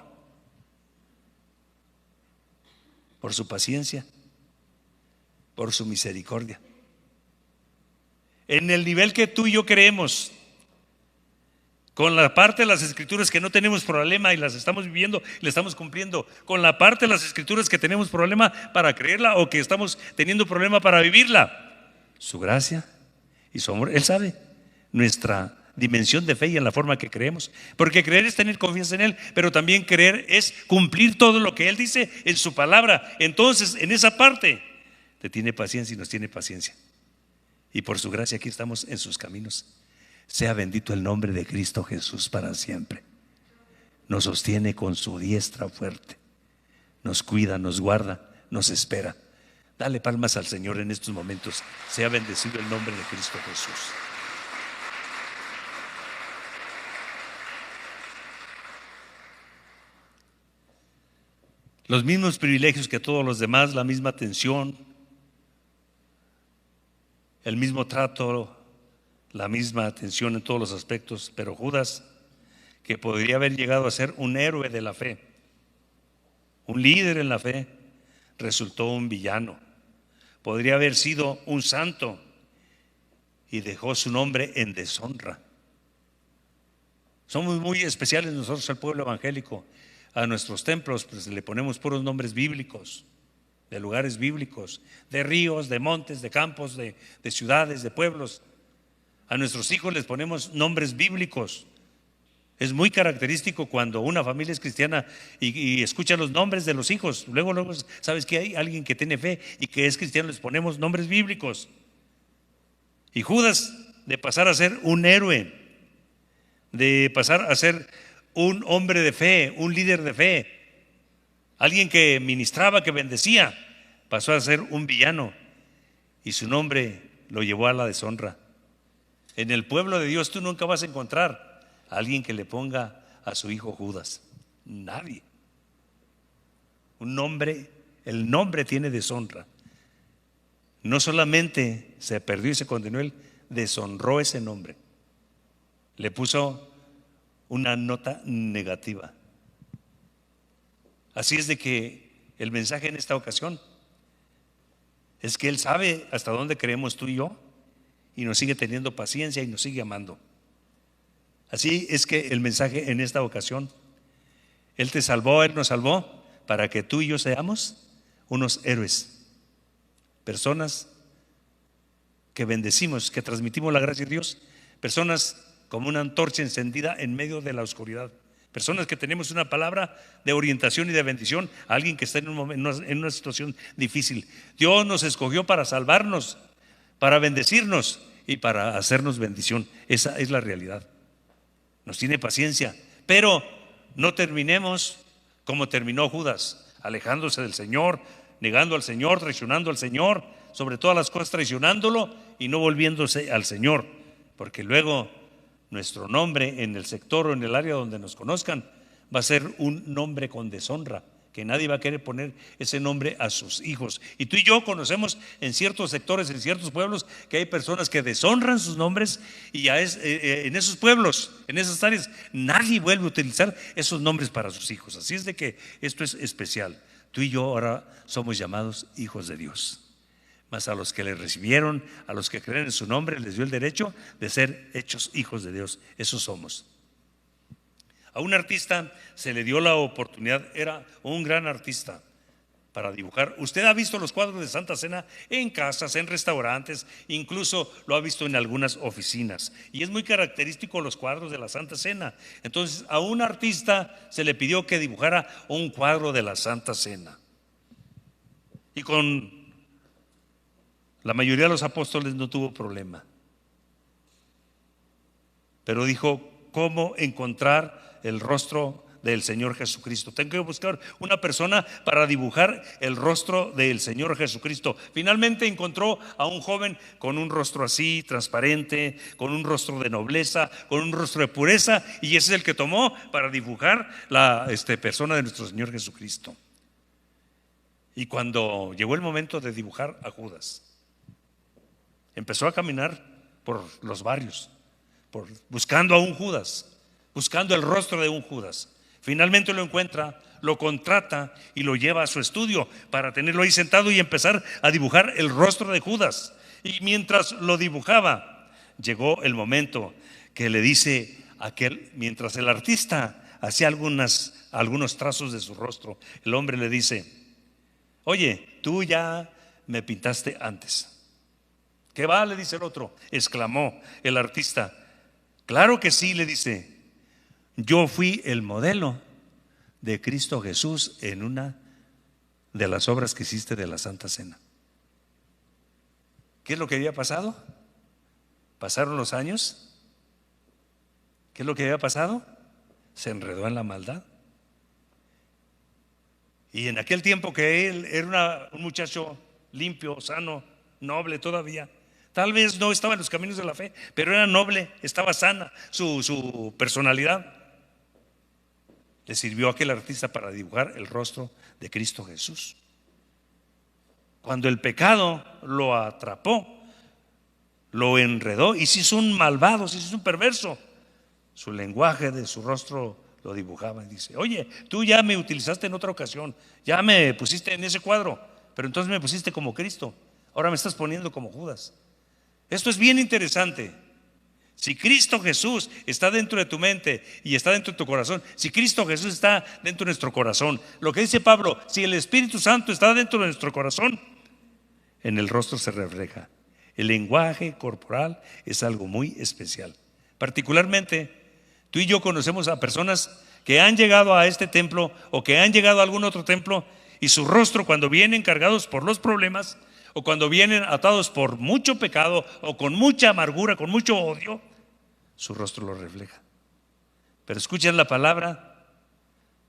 por su paciencia, por su misericordia. En el nivel que tú y yo creemos, con la parte de las escrituras que no tenemos problema y las estamos viviendo, le estamos cumpliendo, con la parte de las escrituras que tenemos problema para creerla o que estamos teniendo problema para vivirla, su gracia y su amor, Él sabe nuestra dimensión de fe y en la forma que creemos, porque creer es tener confianza en Él, pero también creer es cumplir todo lo que Él dice en su palabra. Entonces en esa parte te tiene paciencia y nos tiene paciencia, y por su gracia aquí estamos en sus caminos. Sea bendito el nombre de Cristo Jesús para siempre. Nos sostiene con su diestra fuerte, nos cuida, nos guarda, nos espera. Dale palmas al Señor en estos momentos. Sea bendecido el nombre de Cristo Jesús. Los mismos privilegios que todos los demás, la misma atención, el mismo trato, la misma atención en todos los aspectos, pero Judas, que podría haber llegado a ser un héroe de la fe, un líder en la fe, resultó un villano. Podría haber sido un santo y dejó su nombre en deshonra. Somos muy especiales nosotros, el pueblo evangélico. A nuestros templos pues le ponemos puros nombres bíblicos, de lugares bíblicos, de ríos, de montes, de campos, de ciudades, de pueblos. A nuestros hijos les ponemos nombres bíblicos. Es muy característico cuando una familia es cristiana y escucha los nombres de los hijos. Luego sabes que hay alguien que tiene fe y que es cristiano, les ponemos nombres bíblicos. Y Judas, de pasar a ser un héroe, de pasar a ser un hombre de fe, un líder de fe, alguien que ministraba, que bendecía, pasó a ser un villano y su nombre lo llevó a la deshonra. En el pueblo de Dios tú nunca vas a encontrar a alguien que le ponga a su hijo Judas. Nadie. El nombre tiene deshonra. No solamente se perdió y se condenó, él deshonró ese nombre. Le puso una nota negativa. Así es de que el mensaje en esta ocasión es que Él sabe hasta dónde creemos tú y yo, y nos sigue teniendo paciencia y nos sigue amando. Así es que el mensaje en esta ocasión, Él te salvó, Él nos salvó para que tú y yo seamos unos héroes, personas que bendecimos, que transmitimos la gracia de Dios, personas como una antorcha encendida en medio de la oscuridad, personas que tenemos una palabra de orientación y de bendición a alguien que está en una situación difícil. Dios nos escogió para salvarnos, para bendecirnos y para hacernos bendición. Esa es la realidad. Nos tiene paciencia, pero no terminemos como terminó Judas, alejándose del Señor, negando al Señor, traicionando al Señor, sobre todas las cosas traicionándolo y no volviéndose al Señor, porque luego nuestro nombre en el sector o en el área donde nos conozcan va a ser un nombre con deshonra, que nadie va a querer poner ese nombre a sus hijos. Y tú y yo conocemos en ciertos sectores, en ciertos pueblos, que hay personas que deshonran sus nombres, y ya en esos pueblos, en esas áreas, nadie vuelve a utilizar esos nombres para sus hijos. Así es de que esto es especial. Tú y yo ahora somos llamados hijos de Dios. Mas a los que le recibieron, a los que creen en su nombre, les dio el derecho de ser hechos hijos de Dios. Esos somos. A un artista se le dio la oportunidad, era un gran artista, para dibujar. Usted ha visto los cuadros de Santa Cena en casas, en restaurantes, incluso lo ha visto en algunas oficinas. Y es muy característico los cuadros de la Santa Cena. Entonces a un artista se le pidió que dibujara un cuadro de la Santa Cena. Y con la mayoría de los apóstoles no tuvo problema. Pero dijo, ¿cómo encontrar el rostro del Señor Jesucristo? Tengo que buscar una persona para dibujar el rostro del Señor Jesucristo. Finalmente encontró a un joven con un rostro así, transparente, con un rostro de nobleza, con un rostro de pureza, y ese es el que tomó para dibujar la persona de nuestro Señor Jesucristo. Y cuando llegó el momento de dibujar a Judas, empezó a caminar por los barrios, buscando a un Judas, buscando el rostro de un Judas. Finalmente lo encuentra, lo contrata y lo lleva a su estudio para tenerlo ahí sentado y empezar a dibujar el rostro de Judas. Y mientras lo dibujaba, llegó el momento que le dice mientras el artista hacía algunos trazos de su rostro, el hombre le dice, oye, tú ya me pintaste antes. ¿Qué va?, le dice el otro, exclamó el artista. Claro que sí, le dice, yo fui el modelo de Cristo Jesús en una de las obras que hiciste de la Santa Cena. ¿Qué es lo que había pasado? Pasaron los años. ¿Qué es lo que había pasado? Se enredó en la maldad. Y en aquel tiempo que él era un muchacho limpio, sano, noble todavía, tal vez no estaba en los caminos de la fe, pero era noble, estaba sana su personalidad. Le sirvió a aquel artista para dibujar el rostro de Cristo Jesús. Cuando el pecado lo atrapó, lo enredó y se hizo un malvado, se hizo un perverso, su lenguaje de su rostro lo dibujaba y dice, oye, tú ya me utilizaste en otra ocasión, ya me pusiste en ese cuadro, pero entonces me pusiste como Cristo, ahora me estás poniendo como Judas. Esto es bien interesante. Si Cristo Jesús está dentro de tu mente y está dentro de tu corazón, si Cristo Jesús está dentro de nuestro corazón, lo que dice Pablo, si el Espíritu Santo está dentro de nuestro corazón, en el rostro se refleja. El lenguaje corporal es algo muy especial. Particularmente, tú y yo conocemos a personas que han llegado a este templo o que han llegado a algún otro templo y su rostro, cuando vienen cargados por los problemas o cuando vienen atados por mucho pecado o con mucha amargura, con mucho odio, su rostro lo refleja. Pero escuchen la palabra,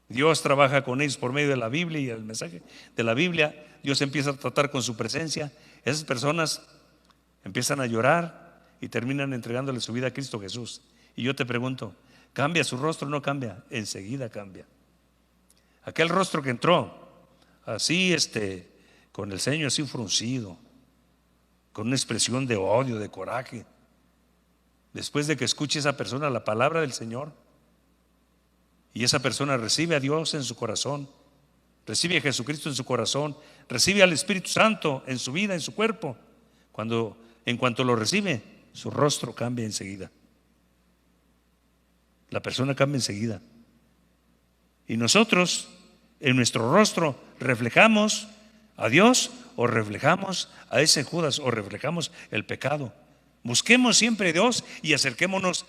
Dios trabaja con ellos por medio de la Biblia y el mensaje de la Biblia. Dios empieza a tratar con su presencia. Esas personas empiezan a llorar y terminan entregándole su vida a Cristo Jesús. Y yo te pregunto, ¿cambia su rostro o no cambia? Enseguida cambia. Aquel rostro que entró así, con el ceño así fruncido, con una expresión de odio, de coraje, después de que escuche esa persona la palabra del Señor y esa persona recibe a Dios en su corazón, recibe a Jesucristo en su corazón, recibe al Espíritu Santo en su vida, en su cuerpo, en cuanto lo recibe, su rostro cambia enseguida. La persona cambia enseguida. Y nosotros, en nuestro rostro, reflejamos a Dios o reflejamos a ese Judas o reflejamos el pecado. Busquemos siempre a Dios y acerquémonos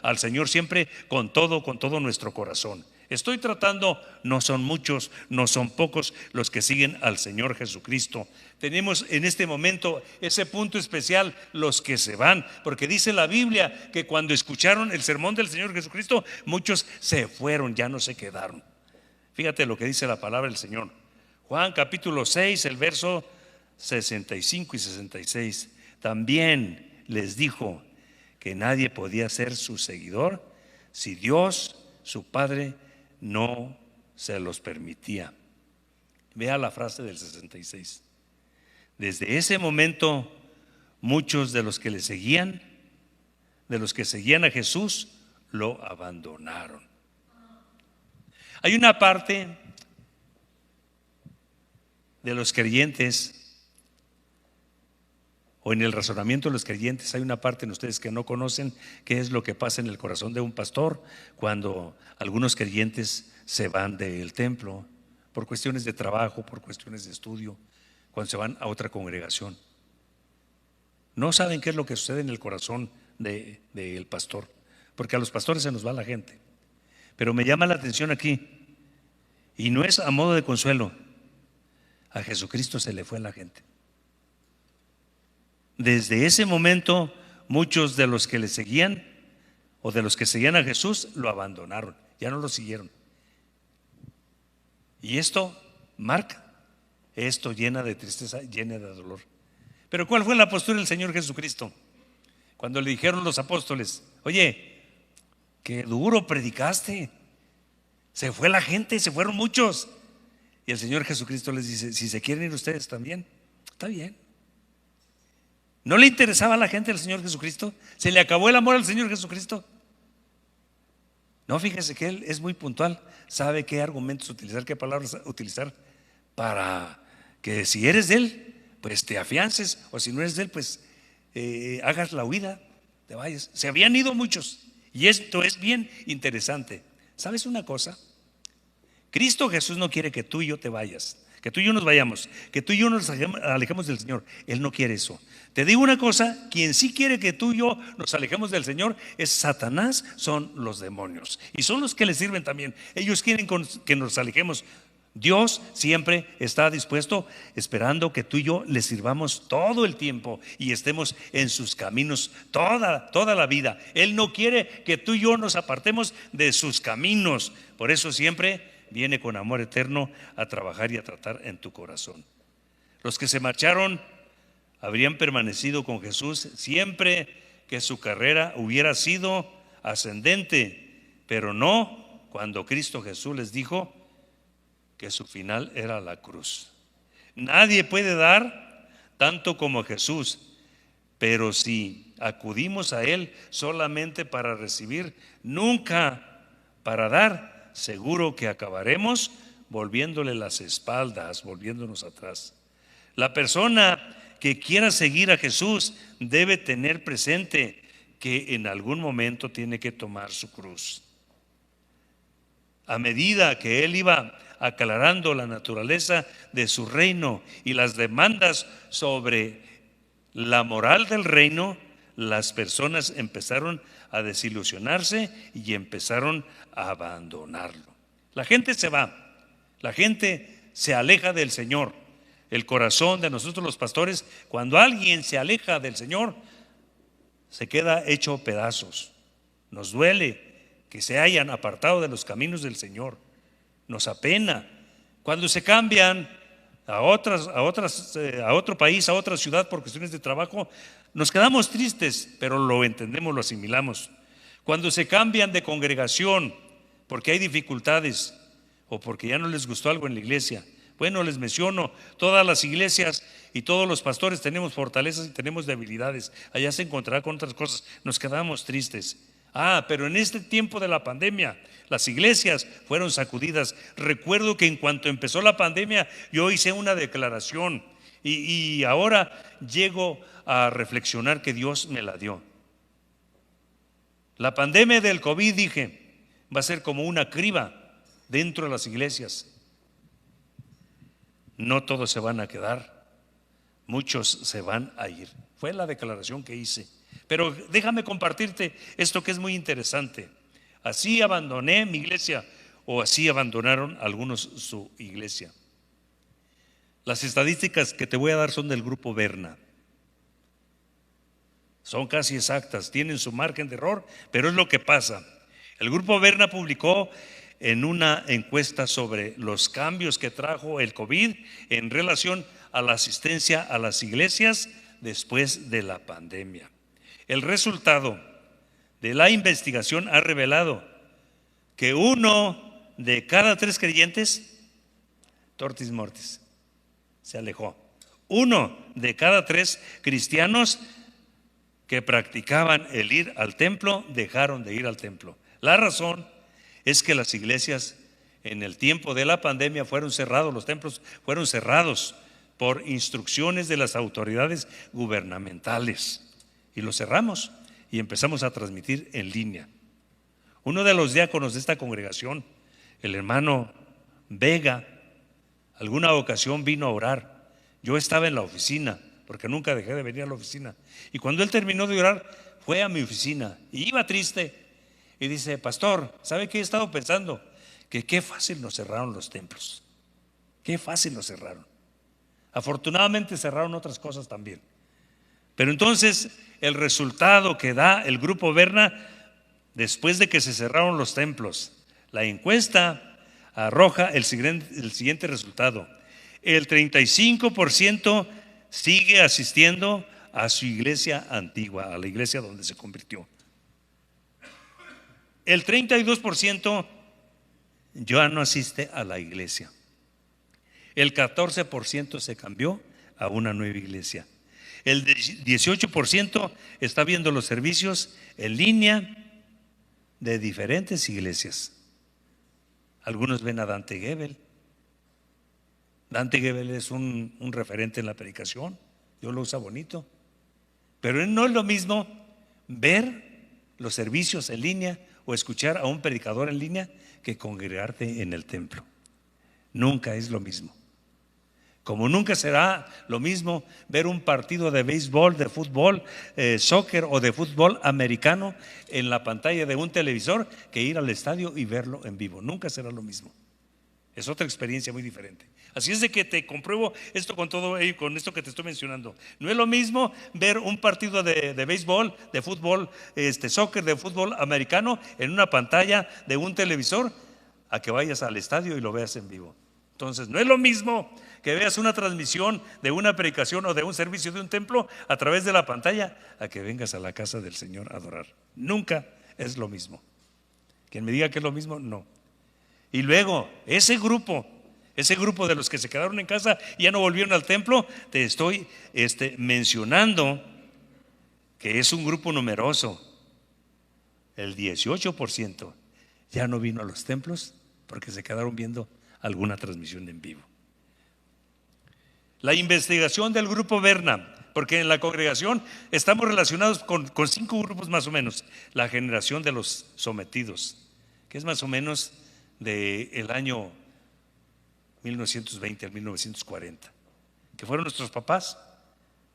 al Señor siempre con todo nuestro corazón. Estoy tratando, no son muchos, no son pocos los que siguen al Señor Jesucristo. Tenemos en este momento ese punto especial, los que se van, porque dice la Biblia que cuando escucharon el sermón del Señor Jesucristo, muchos se fueron, ya no se quedaron. Fíjate lo que dice la palabra del Señor. Juan capítulo 6, el verso 65 y 66. También les dijo que nadie podía ser su seguidor si Dios, su Padre, no se los permitía. Vea la frase del 66. Desde ese momento, muchos de los que le seguían, de los que seguían a Jesús, lo abandonaron. Hay una parte de los creyentes, o en el razonamiento de los creyentes, hay una parte en ustedes que no conocen, qué es lo que pasa en el corazón de un pastor cuando algunos creyentes se van del templo por cuestiones de trabajo, por cuestiones de estudio, cuando se van a otra congregación. No saben qué es lo que sucede en el corazón del pastor, porque a los pastores se nos va la gente. Pero me llama la atención aquí, y no es a modo de consuelo. A Jesucristo se le fue la gente. Desde ese momento, muchos de los que le seguían o de los que seguían a Jesús lo abandonaron, ya no lo siguieron. Y esto marca, esto llena de tristeza, llena de dolor. Pero ¿cuál fue la postura del Señor Jesucristo? Cuando le dijeron los apóstoles: oye, qué duro predicaste, se fue la gente, se fueron muchos. Y el Señor Jesucristo les dice: si se quieren ir ustedes también, está bien. ¿No le interesaba a la gente del Señor Jesucristo? ¿Se le acabó el amor al Señor Jesucristo? No, fíjese que Él es muy puntual, sabe qué argumentos utilizar, qué palabras utilizar, para que si eres de Él, pues te afiances, o si no eres de Él, pues hagas la huida, te vayas. Se habían ido muchos, y esto es bien interesante. ¿Sabes una cosa? Cristo Jesús no quiere que tú y yo te vayas, que tú y yo nos vayamos, que tú y yo nos alejemos del Señor. Él no quiere eso. Te digo una cosa: quien sí quiere que tú y yo nos alejemos del Señor es Satanás, son los demonios, y son los que le sirven también. Ellos quieren que nos alejemos. Dios siempre está dispuesto, esperando que tú y yo le sirvamos todo el tiempo y estemos en sus caminos toda la vida. Él no quiere que tú y yo nos apartemos de sus caminos. Por eso siempre viene con amor eterno a trabajar y a tratar en tu corazón. Los que se marcharon habrían permanecido con Jesús siempre que su carrera hubiera sido ascendente, pero no cuando Cristo Jesús les dijo que su final era la cruz. Nadie puede dar tanto como Jesús, pero si acudimos a Él solamente para recibir, nunca para dar, seguro que acabaremos volviéndole las espaldas, volviéndonos atrás. La persona que quiera seguir a Jesús debe tener presente que en algún momento tiene que tomar su cruz. A medida que Él iba aclarando la naturaleza de su reino y las demandas sobre la moral del reino, las personas empezaron a desilusionarse y empezaron a abandonarlo. La gente se va, la gente se aleja del Señor. El corazón de nosotros los pastores, cuando alguien se aleja del Señor, se queda hecho pedazos. Nos duele que se hayan apartado de los caminos del Señor. Nos apena. Cuando se cambian a otro país, a otra ciudad por cuestiones de trabajo, nos quedamos tristes, pero lo entendemos, lo asimilamos. Cuando se cambian de congregación porque hay dificultades o porque ya no les gustó algo en la iglesia, bueno, les menciono, todas las iglesias y todos los pastores tenemos fortalezas y tenemos debilidades. Allá se encontrará con otras cosas. Nos quedamos tristes. Pero en este tiempo de la pandemia, las iglesias fueron sacudidas. Recuerdo que en cuanto empezó la pandemia, yo hice una declaración y ahora llego a reflexionar que Dios me la dio. La pandemia del COVID, dije, va a ser como una criba dentro de las iglesias. No todos se van a quedar, muchos se van a ir. Fue la declaración que hice. Pero déjame compartirte esto que es muy interesante. Así abandoné mi iglesia, o así abandonaron algunos su iglesia. Las estadísticas que te voy a dar son del grupo Berna. Son casi exactas, tienen su margen de error, pero es lo que pasa. El grupo Berna publicó en una encuesta sobre los cambios que trajo el COVID en relación a la asistencia a las iglesias después de la pandemia. El resultado de la investigación ha revelado que 1 de cada 3 creyentes, tortis mortis, se alejó. 1 de cada 3 cristianos que practicaban el ir al templo dejaron de ir al templo. La razón es que las iglesias en el tiempo de la pandemia fueron cerrados, los templos fueron cerrados por instrucciones de las autoridades gubernamentales. Y lo cerramos y empezamos a transmitir en línea. Uno de los diáconos de esta congregación, el hermano Vega, alguna ocasión vino a orar. Yo estaba en la oficina, porque nunca dejé de venir a la oficina. Y cuando él terminó de orar, fue a mi oficina y iba triste. Y dice: pastor, ¿sabe qué he estado pensando? Que qué fácil nos cerraron los templos. Qué fácil nos cerraron. Afortunadamente cerraron otras cosas también. Pero entonces el resultado que da el Grupo Berna, después de que se cerraron los templos, la encuesta arroja el siguiente resultado. El 35% sigue asistiendo a su iglesia antigua, a la iglesia donde se convirtió. El 32% ya no asiste a la iglesia. El 14% se cambió a una nueva iglesia. El 18% está viendo los servicios en línea de diferentes iglesias. Algunos ven a Dante Gebel. Dante Gebel es un referente en la predicación. Dios lo usa bonito. Pero no es lo mismo ver los servicios en línea o escuchar a un predicador en línea que congregarte en el templo. Nunca es lo mismo. Como nunca será lo mismo ver un partido de béisbol, de fútbol, soccer o de fútbol americano en la pantalla de un televisor que ir al estadio y verlo en vivo. Nunca será lo mismo. Es otra experiencia muy diferente. Así es de que te compruebo esto con todo ello, con esto que te estoy mencionando. No es lo mismo ver un partido de béisbol, de fútbol, soccer, de fútbol americano en una pantalla de un televisor a que vayas al estadio y lo veas en vivo. Entonces, no es lo mismo que veas una transmisión de una predicación o de un servicio de un templo a través de la pantalla a que vengas a la casa del Señor a adorar. Nunca es lo mismo. Quien me diga que es lo mismo, no. Y luego, ese grupo de los que se quedaron en casa y ya no volvieron al templo, te estoy mencionando que es un grupo numeroso. El 18% ya no vino a los templos porque se quedaron viendo alguna transmisión en vivo. La investigación del Grupo Berna, porque en la congregación estamos relacionados con 5 grupos más o menos. La generación de los sometidos, que es más o menos del año 1920 al 1940, que fueron nuestros papás,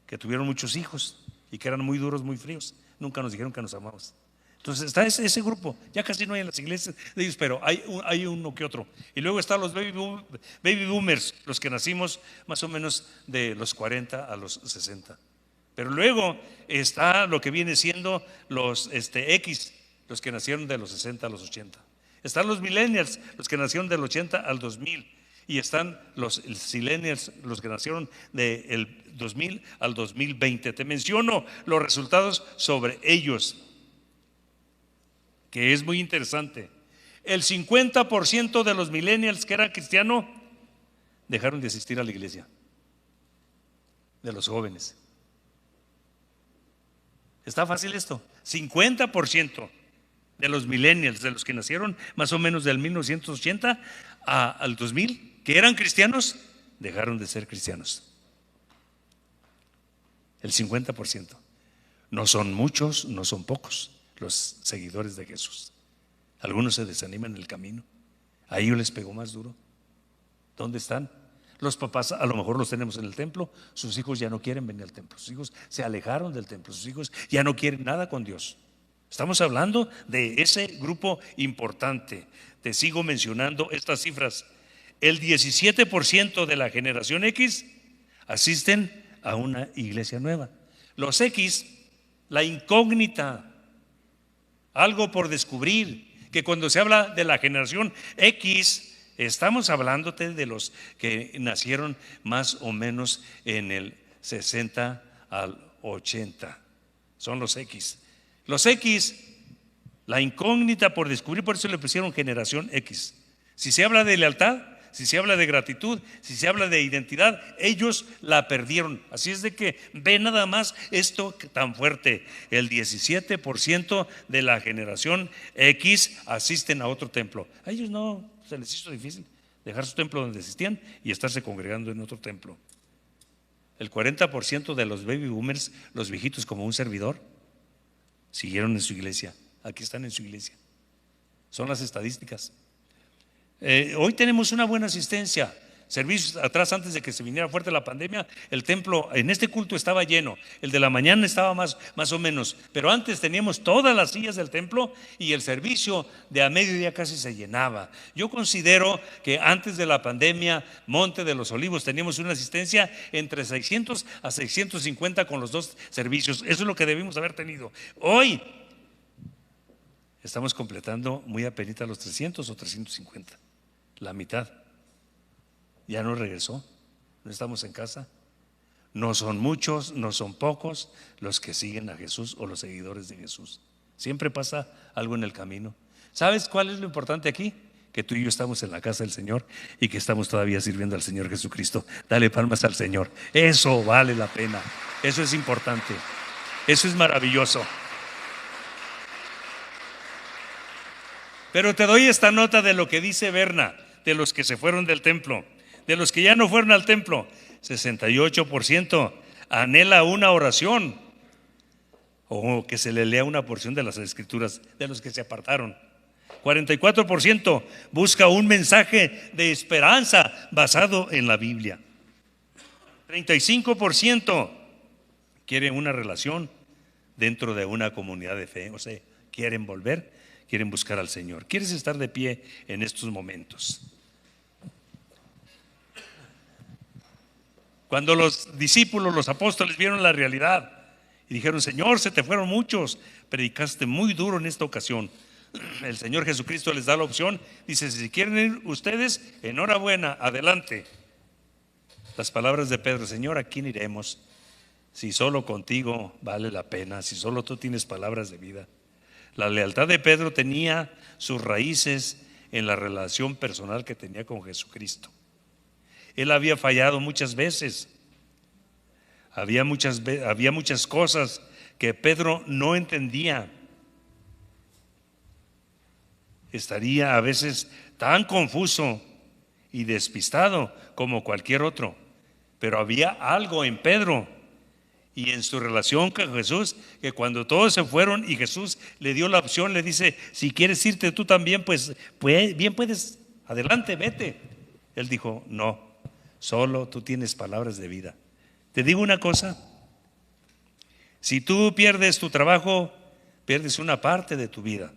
que tuvieron muchos hijos y que eran muy duros, muy fríos. Nunca nos dijeron que nos amamos. Entonces está ese grupo, ya casi no hay en las iglesias de ellos, pero hay uno que otro. Y luego están los baby boomers, los que nacimos más o menos de los 40 a los 60. Pero luego está lo que viene siendo los X, los que nacieron de los 60 a los 80. Están los millennials, los que nacieron del 80 al 2000. Y están los zillennials, los que nacieron del 2000 al 2020. Te menciono los resultados sobre ellos, que es muy interesante. El 50% de los millennials que eran cristianos dejaron de asistir a la iglesia, de los jóvenes. ¿Está fácil esto? 50% de los millennials, de los que nacieron más o menos del 1980 al 2000, que eran cristianos, dejaron de ser cristianos. El 50%. No son muchos, no son pocos los seguidores de Jesús. Algunos se desaniman en el camino. A ellos les pegó más duro. ¿Dónde están? Los papás a lo mejor los tenemos en el templo, sus hijos ya no quieren venir al templo, sus hijos se alejaron del templo, sus hijos ya no quieren nada con Dios. Estamos hablando de ese grupo importante. Te sigo mencionando estas cifras. El 17% de la generación X asisten a una iglesia nueva. Los X, la incógnita, algo por descubrir, que cuando se habla de la generación X, estamos hablándote de los que nacieron más o menos en el 60 al 80. Son los X. Los X, la incógnita por descubrir, por eso le pusieron generación X. Si se habla de lealtad, si se habla de gratitud, si se habla de identidad, ellos la perdieron. Así es de que ve nada más esto tan fuerte. El 17% de la generación X asisten a otro templo. A ellos no se les hizo difícil dejar su templo donde existían y estarse congregando en otro templo. El 40% de los baby boomers, los viejitos como un servidor, siguieron en su iglesia. Aquí están en su iglesia. Son las estadísticas. Hoy tenemos una buena asistencia. servicios atrás, antes de que se viniera fuerte la pandemia, el templo en este culto estaba lleno. El de la mañana estaba más o menos, pero antes teníamos todas las sillas del templo y el servicio de a mediodía casi se llenaba. Yo considero que antes de la pandemia, Monte de los Olivos, teníamos una asistencia entre 600 a 650 con los dos servicios. Eso es lo que debimos haber tenido. Hoy estamos completando muy apenas los 300 o 350, la mitad. Ya no regresó, no estamos en casa. No son muchos, no son pocos los que siguen a Jesús o los seguidores de Jesús. Siempre pasa algo en el camino. ¿Sabes cuál es lo importante aquí? Que tú y yo estamos en la casa del Señor y que estamos todavía sirviendo al Señor Jesucristo. Dale palmas al Señor. Eso vale la pena. Eso es importante. Eso es maravilloso. Pero te doy esta nota de lo que dice Berna, de los que se fueron del templo. De los que ya no fueron al templo, 68% anhela una oración o que se le lea una porción de las Escrituras, de los que se apartaron. 44% busca un mensaje de esperanza basado en la Biblia. 35% quiere una relación dentro de una comunidad de fe, o sea, quieren volver, quieren buscar al Señor. ¿Quieres estar de pie en estos momentos? Cuando los discípulos, los apóstoles vieron la realidad y dijeron: Señor, se te fueron muchos, predicaste muy duro en esta ocasión. El Señor Jesucristo les da la opción, dice: si quieren ir ustedes, enhorabuena, adelante. Las palabras de Pedro: Señor, ¿a quién iremos? Si solo contigo vale la pena, si solo tú tienes palabras de vida. La lealtad de Pedro tenía sus raíces en la relación personal que tenía con Jesucristo. Él había fallado muchas veces. Había muchas cosas que Pedro no entendía. Estaría a veces tan confuso y despistado como cualquier otro. Pero había algo en Pedro y en su relación con Jesús, que cuando todos se fueron y Jesús le dio la opción, le dice: si quieres irte tú también, pues bien puedes, adelante, vete. Él dijo: no. Solo tú tienes palabras de vida. Te digo una cosa: si tú pierdes tu trabajo, pierdes una parte de tu vida.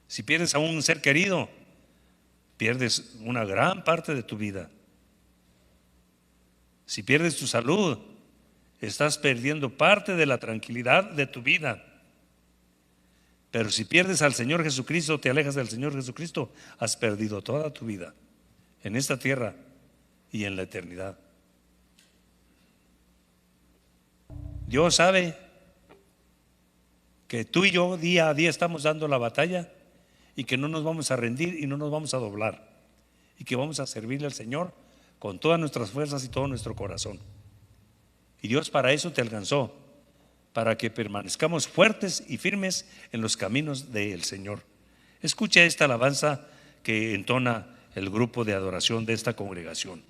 Si pierdes a un ser querido, pierdes una gran parte de tu vida. Si pierdes tu salud, estás perdiendo parte de la tranquilidad de tu vida. Pero si pierdes al Señor Jesucristo, te alejas del Señor Jesucristo, has perdido toda tu vida en esta tierra y en la eternidad. Dios sabe que tú y yo día a día estamos dando la batalla y que no nos vamos a rendir y no nos vamos a doblar y que vamos a servirle al Señor con todas nuestras fuerzas y todo nuestro corazón. Y Dios para eso te alcanzó, para que permanezcamos fuertes y firmes en los caminos del Señor. Escucha esta alabanza que entona el grupo de adoración de esta congregación.